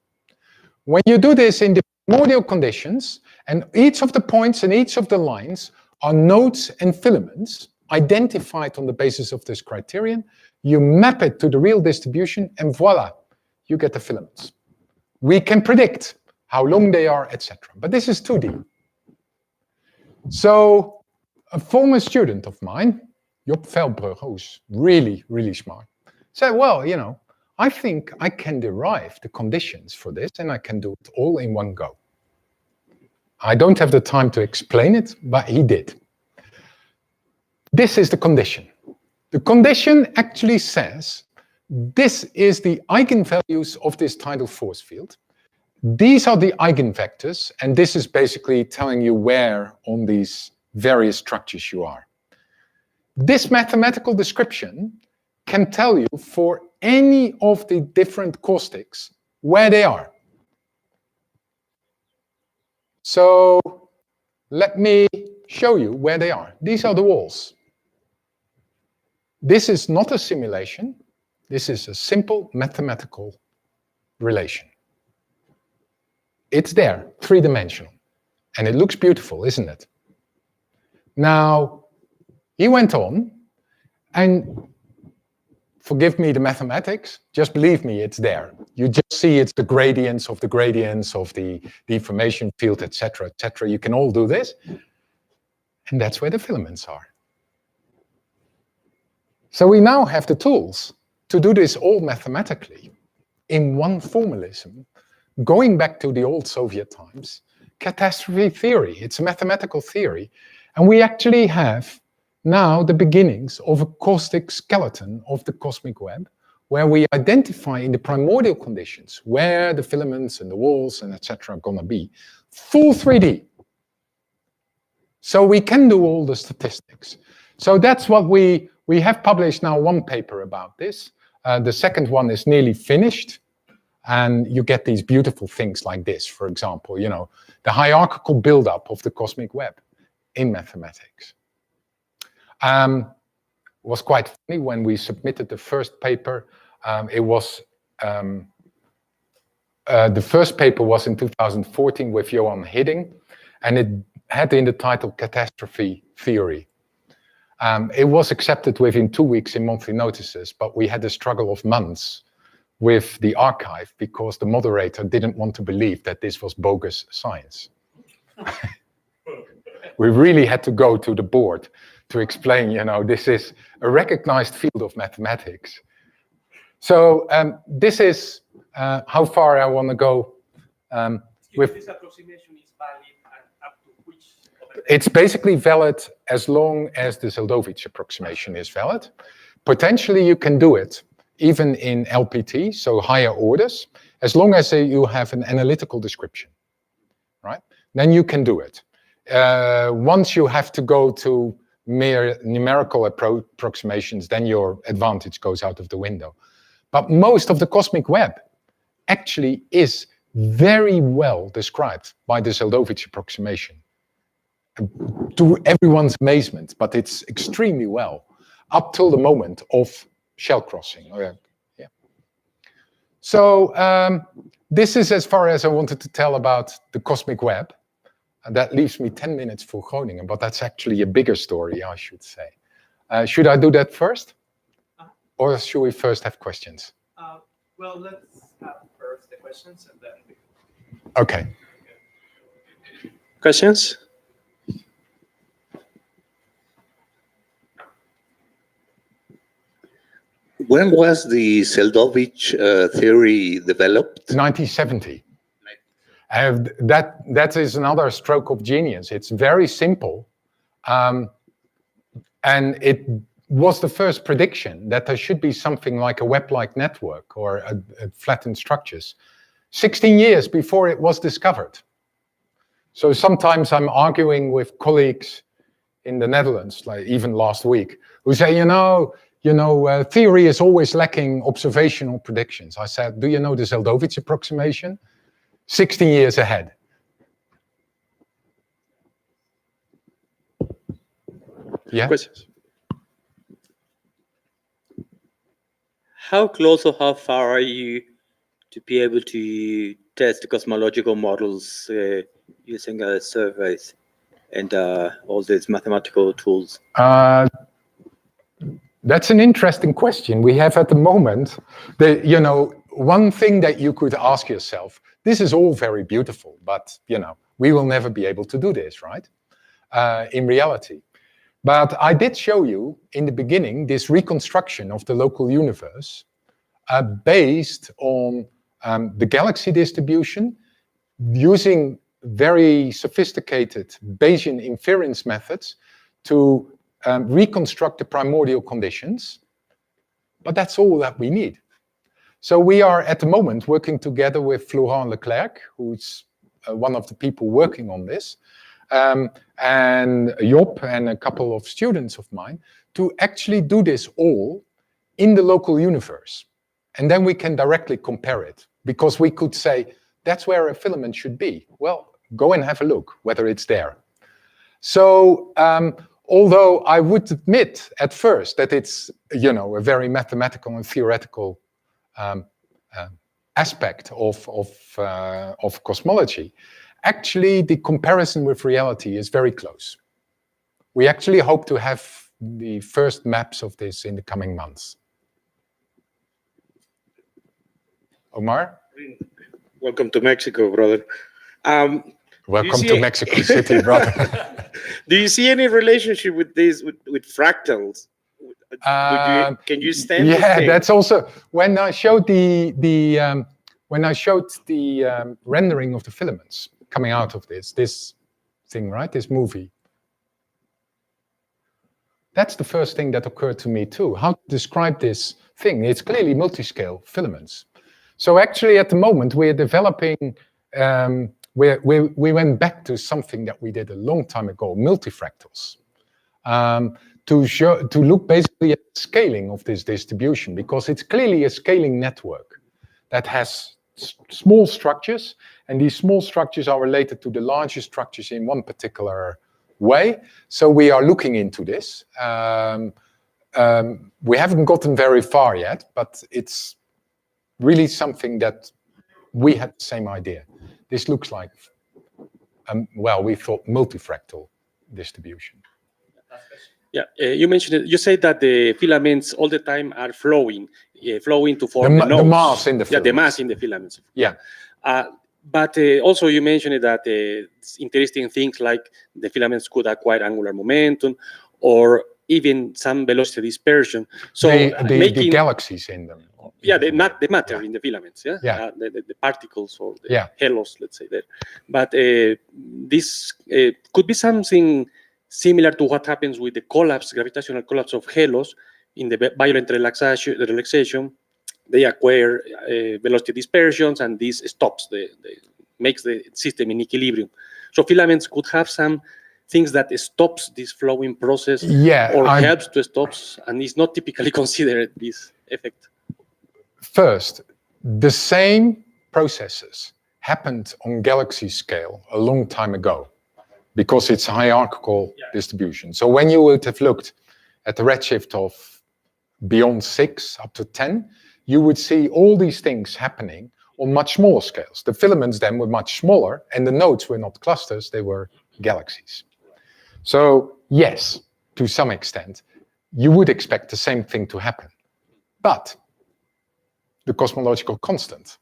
When you do this in the primordial conditions, and each of the points and each of the lines are nodes and filaments identified on the basis of this criterion, you map it to the real distribution, and voila, you get the filaments. We can predict how long they are, etc. But this is 2D. So a former student of mine, Job Velbrugge, who's really, really smart, said, well, I think I can derive the conditions for this and I can do it all in one go. I don't have the time to explain it, but he did. This is the condition. The condition actually says this is the eigenvalues of this tidal force field. These are the eigenvectors, and this is basically telling you where on these various structures you are. This mathematical description can tell you for any of the different caustics where they are. So let me show you where they are. These are the walls. This is not a simulation. This is a simple mathematical relation. It's there, 3-dimensional. And it looks beautiful, isn't it? Now, he went on, and forgive me the mathematics, just believe me, it's there. You just see it's the gradients of the deformation field, etc., etc. You can all do this. And that's where the filaments are. So we now have the tools to do this all mathematically in one formalism, going back to the old Soviet times, catastrophe theory. It's a mathematical theory. And we actually have now the beginnings of a caustic skeleton of the cosmic web, where we identify in the primordial conditions where the filaments and the walls and etc. are going to be. Full 3D. So we can do all the statistics. So that's what we have published now 1 paper about this. The second one is nearly finished. And you get these beautiful things like this, for example, the hierarchical buildup of the cosmic web in mathematics. Was quite funny when we submitted the first paper. The first paper was in 2014 with Johan Hidding, and it had in the title Catastrophe Theory. It was accepted within 2 weeks in monthly notices, but we had a struggle of months with the archive because the moderator didn't want to believe that this was bogus science. We really had to go to the board to explain, this is a recognized field of mathematics. So this is how far I want to go with. This approximation is valid up to which of It's basically valid as long as the Zeldovich approximation is valid. Potentially, you can do it even in LPT, so higher orders, as long as you have an analytical description, right? Then you can do it. Once you have to go to mere numerical approximations, then your advantage goes out of the window. But most of the cosmic web actually is very well described by the Zeldovich approximation. To everyone's amazement, but it's extremely well, up till the moment of shell crossing. Yeah. So this is as far as I wanted to tell about the cosmic web. And that leaves me 10 minutes for Groningen, but that's actually a bigger story, I should say. Should I do that first? Or should we first have questions? Well, let's have first the questions and then... Okay. Questions? When was the Zeldovich theory developed? 1970. That is another stroke of genius. It's very simple. And it was the first prediction that there should be something like a web-like network or a flattened structures 16 years before it was discovered. So sometimes I'm arguing with colleagues in the Netherlands, like even last week, who say, theory is always lacking observational predictions. I said, do you know the Zeldovich approximation? 16 years ahead. Yeah. Questions? How close or how far are you to be able to test the cosmological models using surveys and all these mathematical tools? That's an interesting question. We have at the moment, one thing that you could ask yourself, this is all very beautiful, but, we will never be able to do this, right? In reality. But I did show you in the beginning this reconstruction of the local universe based on the galaxy distribution using very sophisticated Bayesian inference methods to reconstruct the primordial conditions. But that's all that we need. So we are at the moment working together with Florent Leclerc, who's one of the people working on this, and Job and a couple of students of mine, to actually do this all in the local universe. And then we can directly compare it, because we could say, that's where a filament should be. Well, go and have a look whether it's there. So although I would admit at first that it's, a very mathematical and theoretical aspect of cosmology, actually the comparison with reality is very close. We actually hope to have the first maps of this in the coming months. Omar? Welcome to Mexico, brother. Welcome to Mexico City, brother. Do you see any relationship with this, with fractals? Can you stand? Yeah, that's also when I showed the rendering of the filaments coming out of this thing, right? This movie. That's the first thing that occurred to me too. How to describe this thing? It's clearly multiscale filaments. So actually, at the moment, we're developing. We went back to something that we did a long time ago, multifractals, to look basically at the scaling of this distribution, because it's clearly a scaling network that has small structures, and these small structures are related to the larger structures in one particular way. So we are looking into this. We haven't gotten very far yet, but it's really something that we had the same idea. This looks like, we thought multifractal distribution. Yeah, you mentioned it. You said that the filaments all the time are flowing to form the nodes. The mass in the filaments. Yeah, the mass in the filaments. Yeah. But also you mentioned that interesting things like the filaments could acquire angular momentum, or even some velocity dispersion. So the galaxies in them. Yeah, the matter in the filaments, the particles or the halos, let's say there. But this could be something similar to what happens with the gravitational collapse of halos in the violent relaxation. They acquire velocity dispersions, and this stops makes the system in equilibrium. So filaments could have some things that stops this flowing process, or helps to stop, and is not typically considered this effect. First, the same processes happened on galaxy scale a long time ago, because it's a hierarchical distribution. So when you would have looked at the redshift of beyond 6 up to 10, you would see all these things happening on much smaller scales. The filaments then were much smaller, and the nodes were not clusters, they were galaxies. So yes, to some extent, you would expect the same thing to happen. But the cosmological constant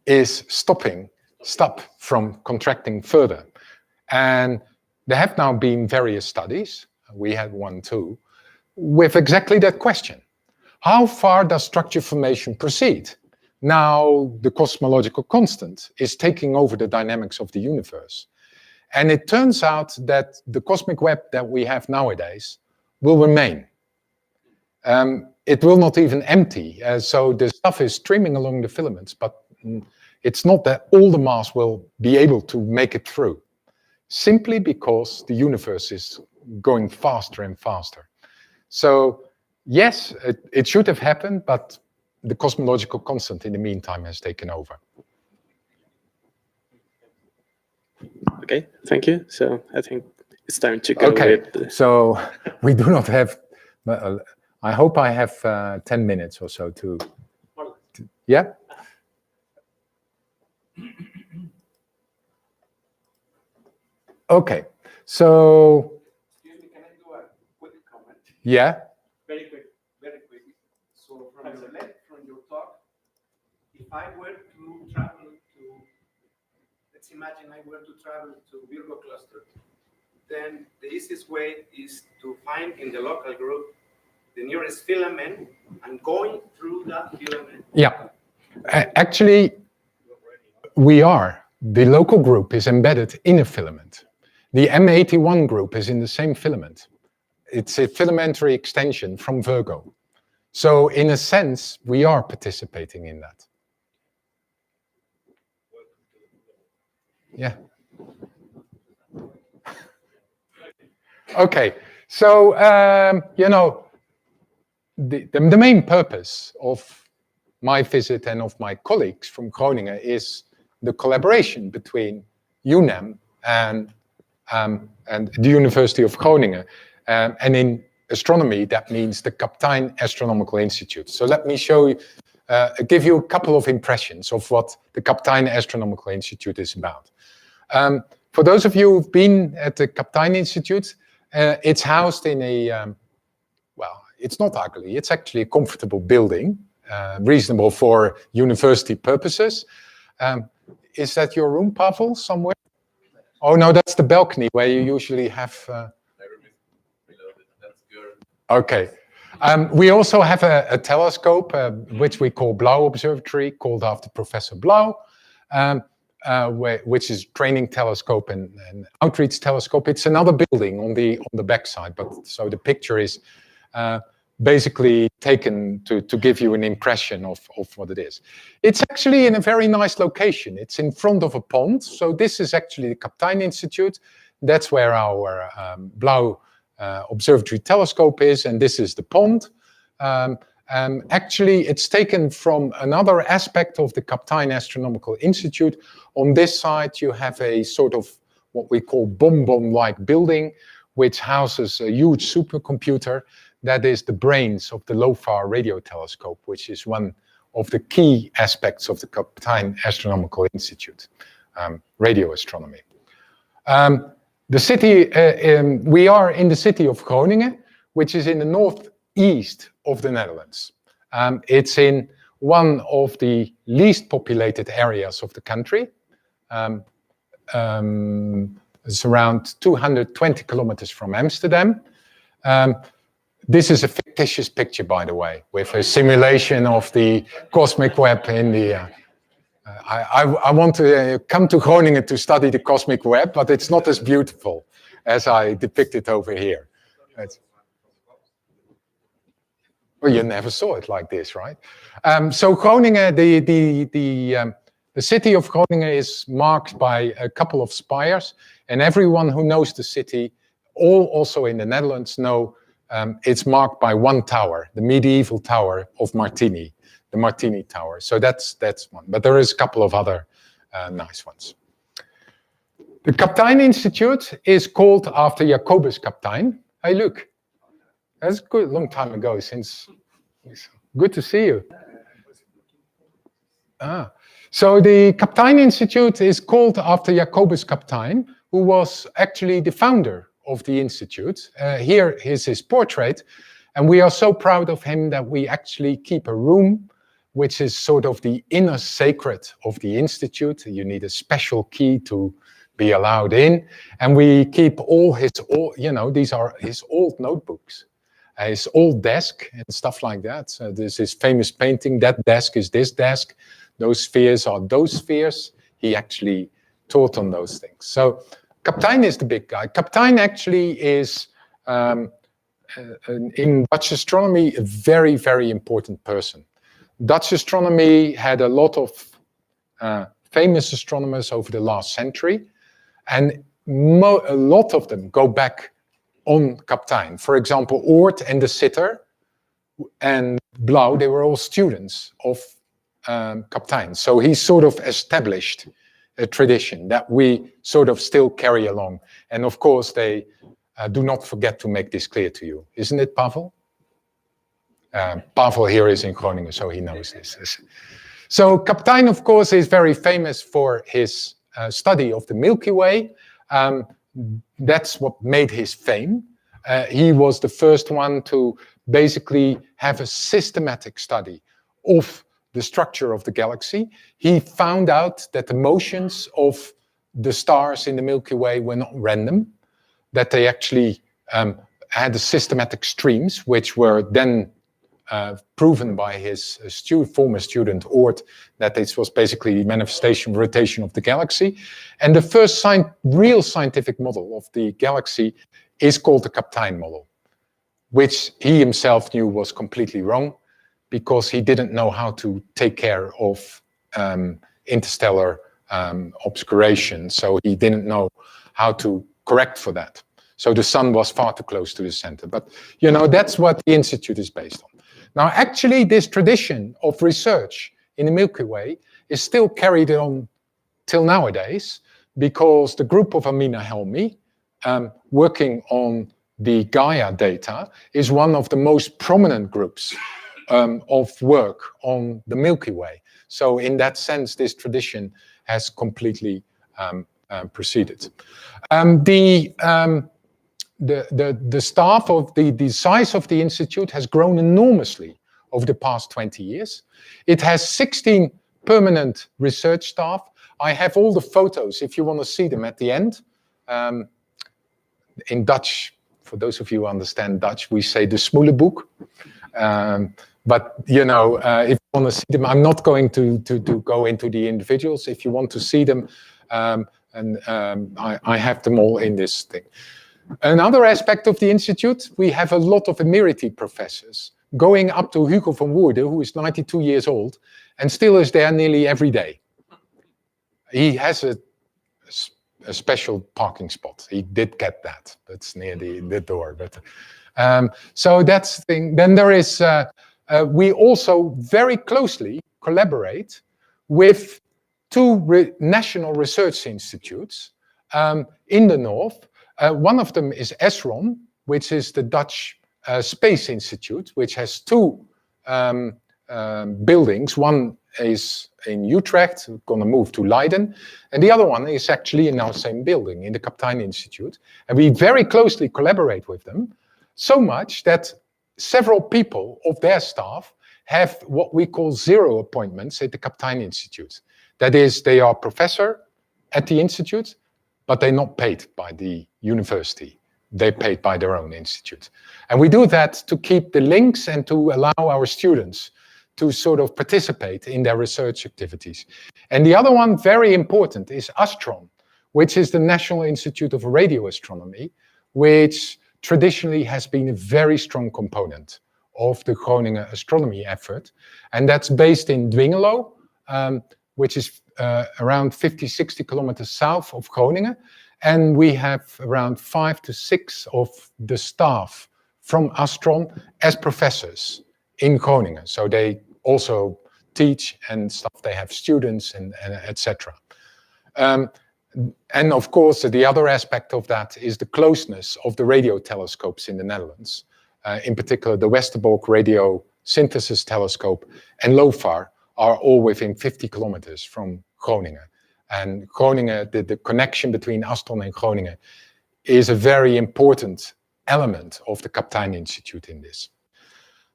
is stop from contracting further. And there have now been various studies, we had one too, with exactly that question. How far does structure formation proceed? Now the cosmological constant is taking over the dynamics of the universe. And it turns out that the cosmic web that we have nowadays will remain. It will not even empty. So the stuff is streaming along the filaments, but it's not that all the mass will be able to make it through, simply because the universe is going faster and faster. So yes, it should have happened, but the cosmological constant in the meantime has taken over. Okay, thank you. So I think it's time to go. Okay, so we do not have, I hope I have 10 minutes or so to yeah? Okay, so. Excuse me, can I do a quick comment? Yeah? Very quick, very quick. So from your left, from your talk, if I were to travel to, let's imagine I were to travel to Virgo cluster, then the easiest way is to find in the local group the nearest filament and going through that filament. Yeah, actually, we are. The local group is embedded in a filament. The M81 group is in the same filament. It's a filamentary extension from Virgo. So in a sense, we are participating in that. Yeah. Okay, so, you know, the main purpose of my visit and of my colleagues from Groningen is the collaboration between UNAM and the University of Groningen. And in astronomy, that means the Kaptein Astronomical Institute. So let me show you, give you a couple of impressions of what the Kaptein Astronomical Institute is about. For those of you who've been at the Kaptein Institute, it's housed in a, well, it's not ugly, it's actually a comfortable building, reasonable for university purposes. Is that your room, Pavel, somewhere? Oh no, that's the balcony where you usually have... Okay. We also have a telescope, which we call Blau Observatory, called after Professor Blau, which is training telescope and outreach telescope. It's another building on the backside, but so the picture is basically taken to give you an impression of what it is. It's actually in a very nice location. It's in front of a pond. So this is actually the Kaptein Institute. That's where our Blau Observatory telescope is, and this is the pond. Actually, it's taken from another aspect of the Kaptein Astronomical Institute. On this side, you have a sort of what we call bonbon-like building, which houses a huge supercomputer that is the brains of the LOFAR radio telescope, which is one of the key aspects of the Kaptein Astronomical Institute, radio astronomy. The city, we are in the city of Groningen, which is in the northeast of the Netherlands. It's in one of the least populated areas of the country. It's around 220 kilometers from Amsterdam. This is a fictitious picture, by the way, with a simulation of the cosmic web in the... I want to come to Groningen to study the cosmic web, but it's not as beautiful as I depict it over here. Well, you never saw it like this, right? So Groningen, the city of Groningen is marked by a couple of spires, and everyone who knows the city, also in the Netherlands, know it's marked by one tower, the medieval tower of Martini, the Martini Tower. So that's one, but there is a couple of other nice ones. The Kaptein Institute is called after Jacobus Kaptein. Hey, look, that's a good long time ago since. Good to see you. So the Kaptein Institute is called after Jacobus Kaptein, who was actually the founder of the institute. Here is his portrait, and we are so proud of him that we actually keep a room which is sort of the inner sacred of the institute. You need a special key to be allowed in, and we keep all his, these are his old notebooks, his old desk and stuff like that. So there's his famous painting, that desk is this desk, those spheres are those spheres. He actually taught on those things. So Kaptein is the big guy. Kaptein actually is, in Dutch astronomy, a very, very important person. Dutch astronomy had a lot of famous astronomers over the last century, and a lot of them go back on Kaptein. For example, Oort and de Sitter and Blauw, they were all students of Kaptein. So he sort of established a tradition that we sort of still carry along. And of course, they do not forget to make this clear to you. Isn't it, Pavel? Pavel here is in Groningen, so he knows this. So Kaptein, of course, is very famous for his study of the Milky Way. That's what made his fame. He was the first one to basically have a systematic study of the structure of the galaxy. He found out that the motions of the stars in the Milky Way were not random, that they actually had systematic streams, which were then proven by his former student Oort, that this was basically the manifestation rotation of the galaxy. And the first real scientific model of the galaxy is called the Kaptein model, which he himself knew was completely wrong, because he didn't know how to take care of interstellar obscuration. So he didn't know how to correct for that. So the sun was far too close to the center. But, that's what the Institute is based on. Now, actually, this tradition of research in the Milky Way is still carried on till nowadays, because the group of Amina Helmi, working on the Gaia data, is one of the most prominent groups of work on the Milky Way. So in that sense, this tradition has completely proceeded. The staff of the size of the institute has grown enormously over the past 20 years. It has 16 permanent research staff. I have all the photos if you want to see them at the end. In Dutch, for those of you who understand Dutch, we say de smoelenboek. But if you want to see them, I'm not going to go into the individuals. If you want to see them, I have them all in this thing. Another aspect of the Institute, we have a lot of emeriti professors, going up to Hugo van Woerden, who is 92 years old, and still is there nearly every day. He has a special parking spot. He did get that. That's near the door. But so that's the thing. Then there is, we also very closely collaborate with two national research institutes in the north. One of them is ESRON, which is the Dutch Space Institute, which has two buildings. One is in Utrecht, going to move to Leiden, and the other one is actually in our same building, in the Kaptein Institute. And we very closely collaborate with them, so much that several people of their staff have what we call zero appointments at the Kaptein Institute. That is, they are professor at the institute, but they're not paid by the university. they paid by their own institute. And we do that to keep the links and to allow our students to sort of participate in their research activities. And the other one, very important, is Astron, which is the National Institute of Radio Astronomy, which traditionally has been a very strong component of the Groningen astronomy effort. And that's based in Dwingelo, which is around 50-60 kilometers south of Groningen. And we have around 5 to 6 of the staff from Astron as professors in Groningen. So they also teach and stuff. They have students and etc. And of course, the other aspect of that is the closeness of the radio telescopes in the Netherlands. In particular, the Westerbork Radio Synthesis Telescope and LOFAR are all within 50 kilometers from Groningen. And Groningen, the connection between Astron and Groningen is a very important element of the Kaptein Institute in this.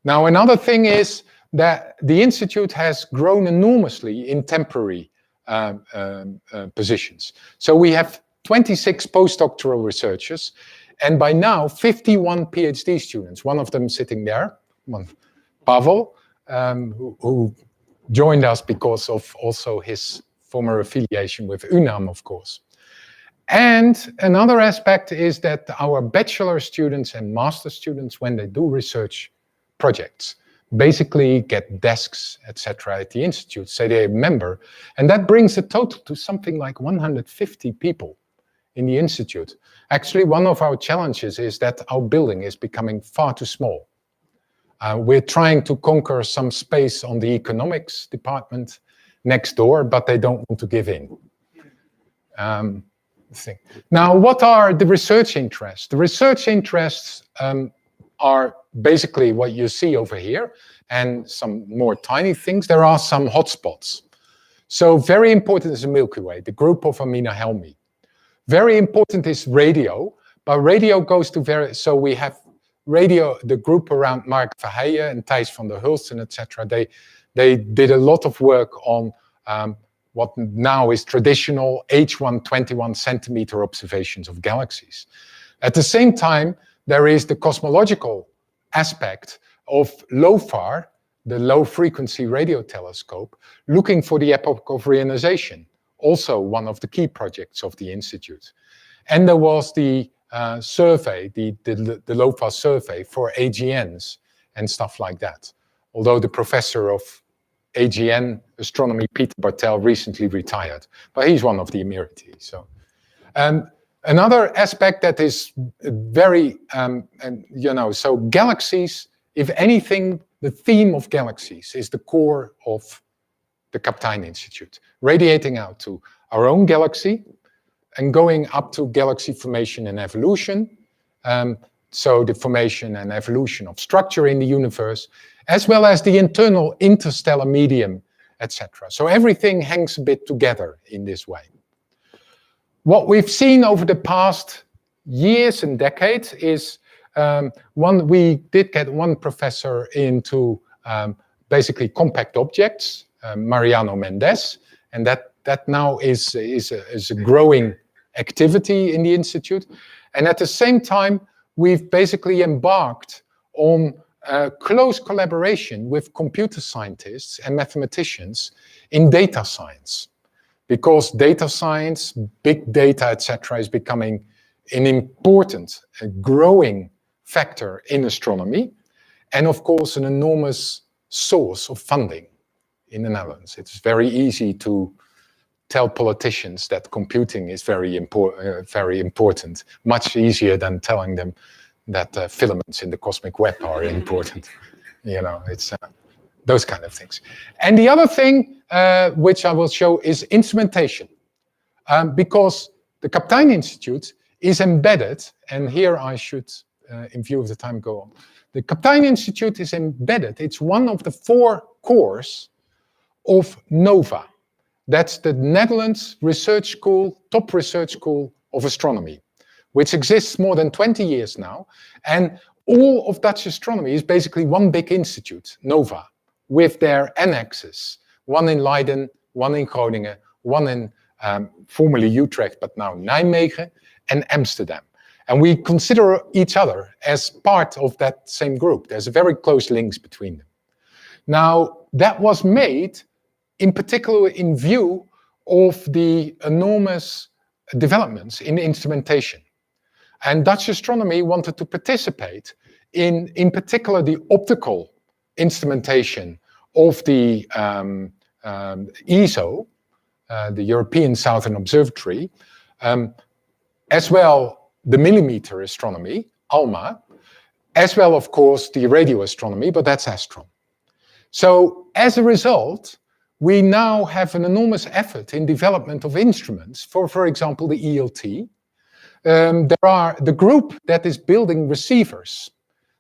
Now, another thing is that the Institute has grown enormously in temporary positions. So we have 26 postdoctoral researchers, and by now 51 PhD students, one of them sitting there, Pavel, who joined us because of also his former affiliation with UNAM, of course. And another aspect is that our bachelor students and master students, when they do research projects, basically get desks, etc. at the Institute, say they're a member, and that brings the total to something like 150 people in the Institute. Actually, one of our challenges is that our building is becoming far too small. We're trying to conquer some space on the economics department next door, but they don't want to give in. Now, what are the research interests? The research interests are basically what you see over here, and some more tiny things. There are some hotspots. So very important is the Milky Way, the group of Amina Helmi. Very important is radio, but radio goes to so we have radio, the group around Mark Verheijen and Thijs van der Hulsten, etc. They did a lot of work on what now is traditional H1 21 centimeter observations of galaxies. At the same time, there is the cosmological aspect of LOFAR, the low frequency radio telescope, looking for the epoch of reionization, also one of the key projects of the Institute. And there was the survey, the LOFAR survey for AGNs and stuff like that. Although the professor of AGN astronomy, Peter Bartel, recently retired, but he's one of the emeritus. So, another aspect that is very, so galaxies, if anything, the theme of galaxies is the core of the Kaptein Institute, radiating out to our own galaxy and going up to galaxy formation and evolution. So the formation and evolution of structure in the universe, as well as the internal interstellar medium, etc. So everything hangs a bit together in this way. What we've seen over the past years and decades is we did get one professor into basically compact objects, Mariano Mendes, and that now is a growing activity in the Institute. And at the same time, we've basically embarked on close collaboration with computer scientists and mathematicians in data science, because data science, big data, etc., is becoming an important, growing factor in astronomy, and of course an enormous source of funding in the Netherlands. It's very easy to tell politicians that computing is very important, much easier than telling them that filaments in the cosmic web are important. It's those kind of things. And the other thing which I will show is instrumentation, because the Kaptein Institute is embedded, and here I should, in view of the time, go on. The Kaptein Institute is embedded. It's one of the 4 cores of NOVA. That's the Netherlands Research School, top research school of astronomy, which exists more than 20 years now. And all of Dutch astronomy is basically one big institute, NOVA, with their annexes, one in Leiden, one in Groningen, one in formerly Utrecht, but now Nijmegen, and Amsterdam. And we consider each other as part of that same group. There's a very close links between them. Now, that was made in particular in view of the enormous developments in instrumentation. And Dutch astronomy wanted to participate in particular, the optical instrumentation of the ESO, the European Southern Observatory, as well the millimeter astronomy, ALMA, as well, of course, the radio astronomy, but that's Astron. So as a result, we now have an enormous effort in development of instruments for example, the ELT. There are the group that is building receivers.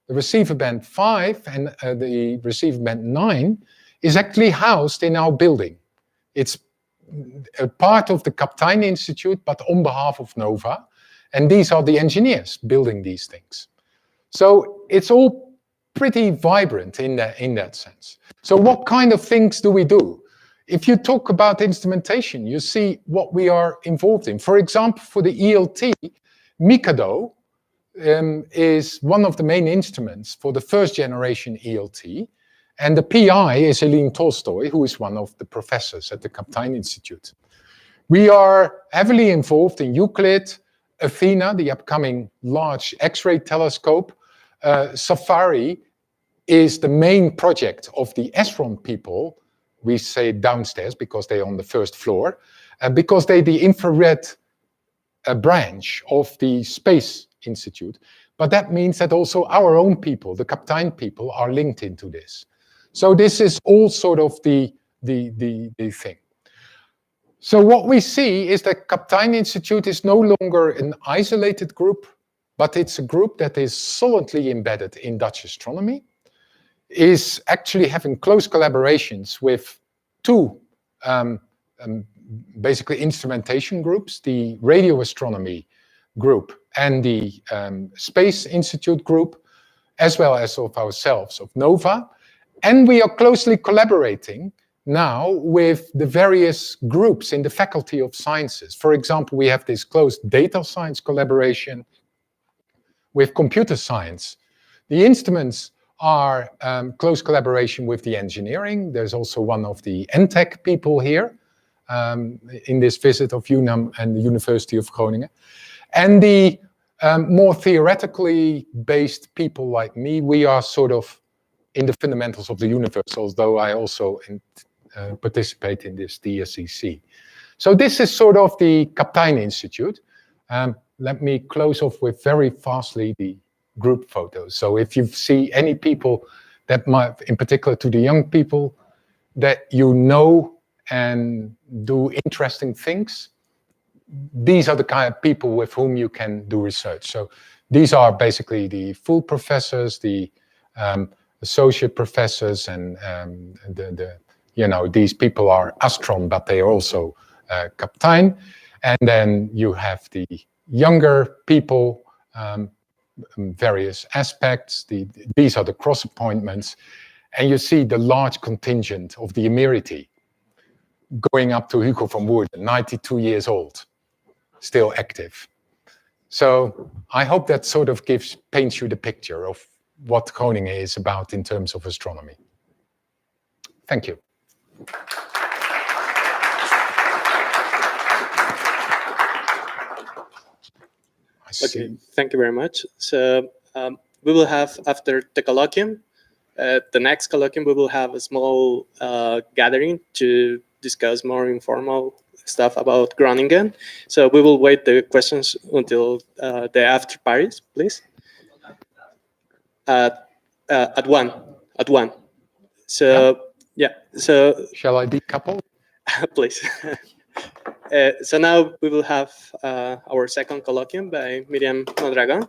The receiver band 5 and the receiver band 9 is actually housed in our building. It's a part of the Kaptein Institute, but on behalf of NOVA. And these are the engineers building these things. So it's all pretty vibrant in that sense. So what kind of things do we do? If you talk about instrumentation, you see what we are involved in. For example, for the ELT, Mikado is one of the main instruments for the first generation ELT. And the PI is Eileen Tolstoy, who is one of the professors at the Kaptein Institute. We are heavily involved in Euclid, Athena, the upcoming large X-ray telescope. Safari is the main project of the Esron people. We say downstairs because they're on the first floor, because they're the infrared branch of the Space Institute. But that means that also our own people, the Kaptein people, are linked into this. So this is all sort of the thing. So what we see is that Kaptein Institute is no longer an isolated group, but it's a group that is solidly embedded in Dutch astronomy, is actually having close collaborations with two basically instrumentation groups, the radio astronomy group and the Space Institute group, as well as of ourselves, of NOVA. And we are closely collaborating now with the various groups in the Faculty of Sciences. For example, we have this close data science collaboration with computer science. The instruments are close collaboration with the engineering. There's also one of the NTech people here in this visit of UNAM and the University of Groningen. And the more theoretically based people like me, we are sort of in the fundamentals of the universe, although I also participate in this DSEC. So this is sort of the Kaptein Institute. Let me close off with very fastly the group photos. So if you see any people that might, in particular to the young people, that you know and do interesting things, these are the kind of people with whom you can do research. So these are basically the full professors, the associate professors, and these people are Astron, but they are also Kaptein. And then you have the younger people, various aspects. These are the cross appointments. And you see the large contingent of the emeriti going up to Hugo van Woerden, 92 years old, still active. So I hope that sort of paints you the picture of what Groningen is about in terms of astronomy. Thank you. Okay, thank you very much. So we will have, after the colloquium, the next colloquium, we will have a small gathering to discuss more informal stuff about Groningen. So we will wait the questions until the after parties, please. At 1. So yeah. So shall I decouple? Please. So now we will have our second colloquium by Miriam Mondragon.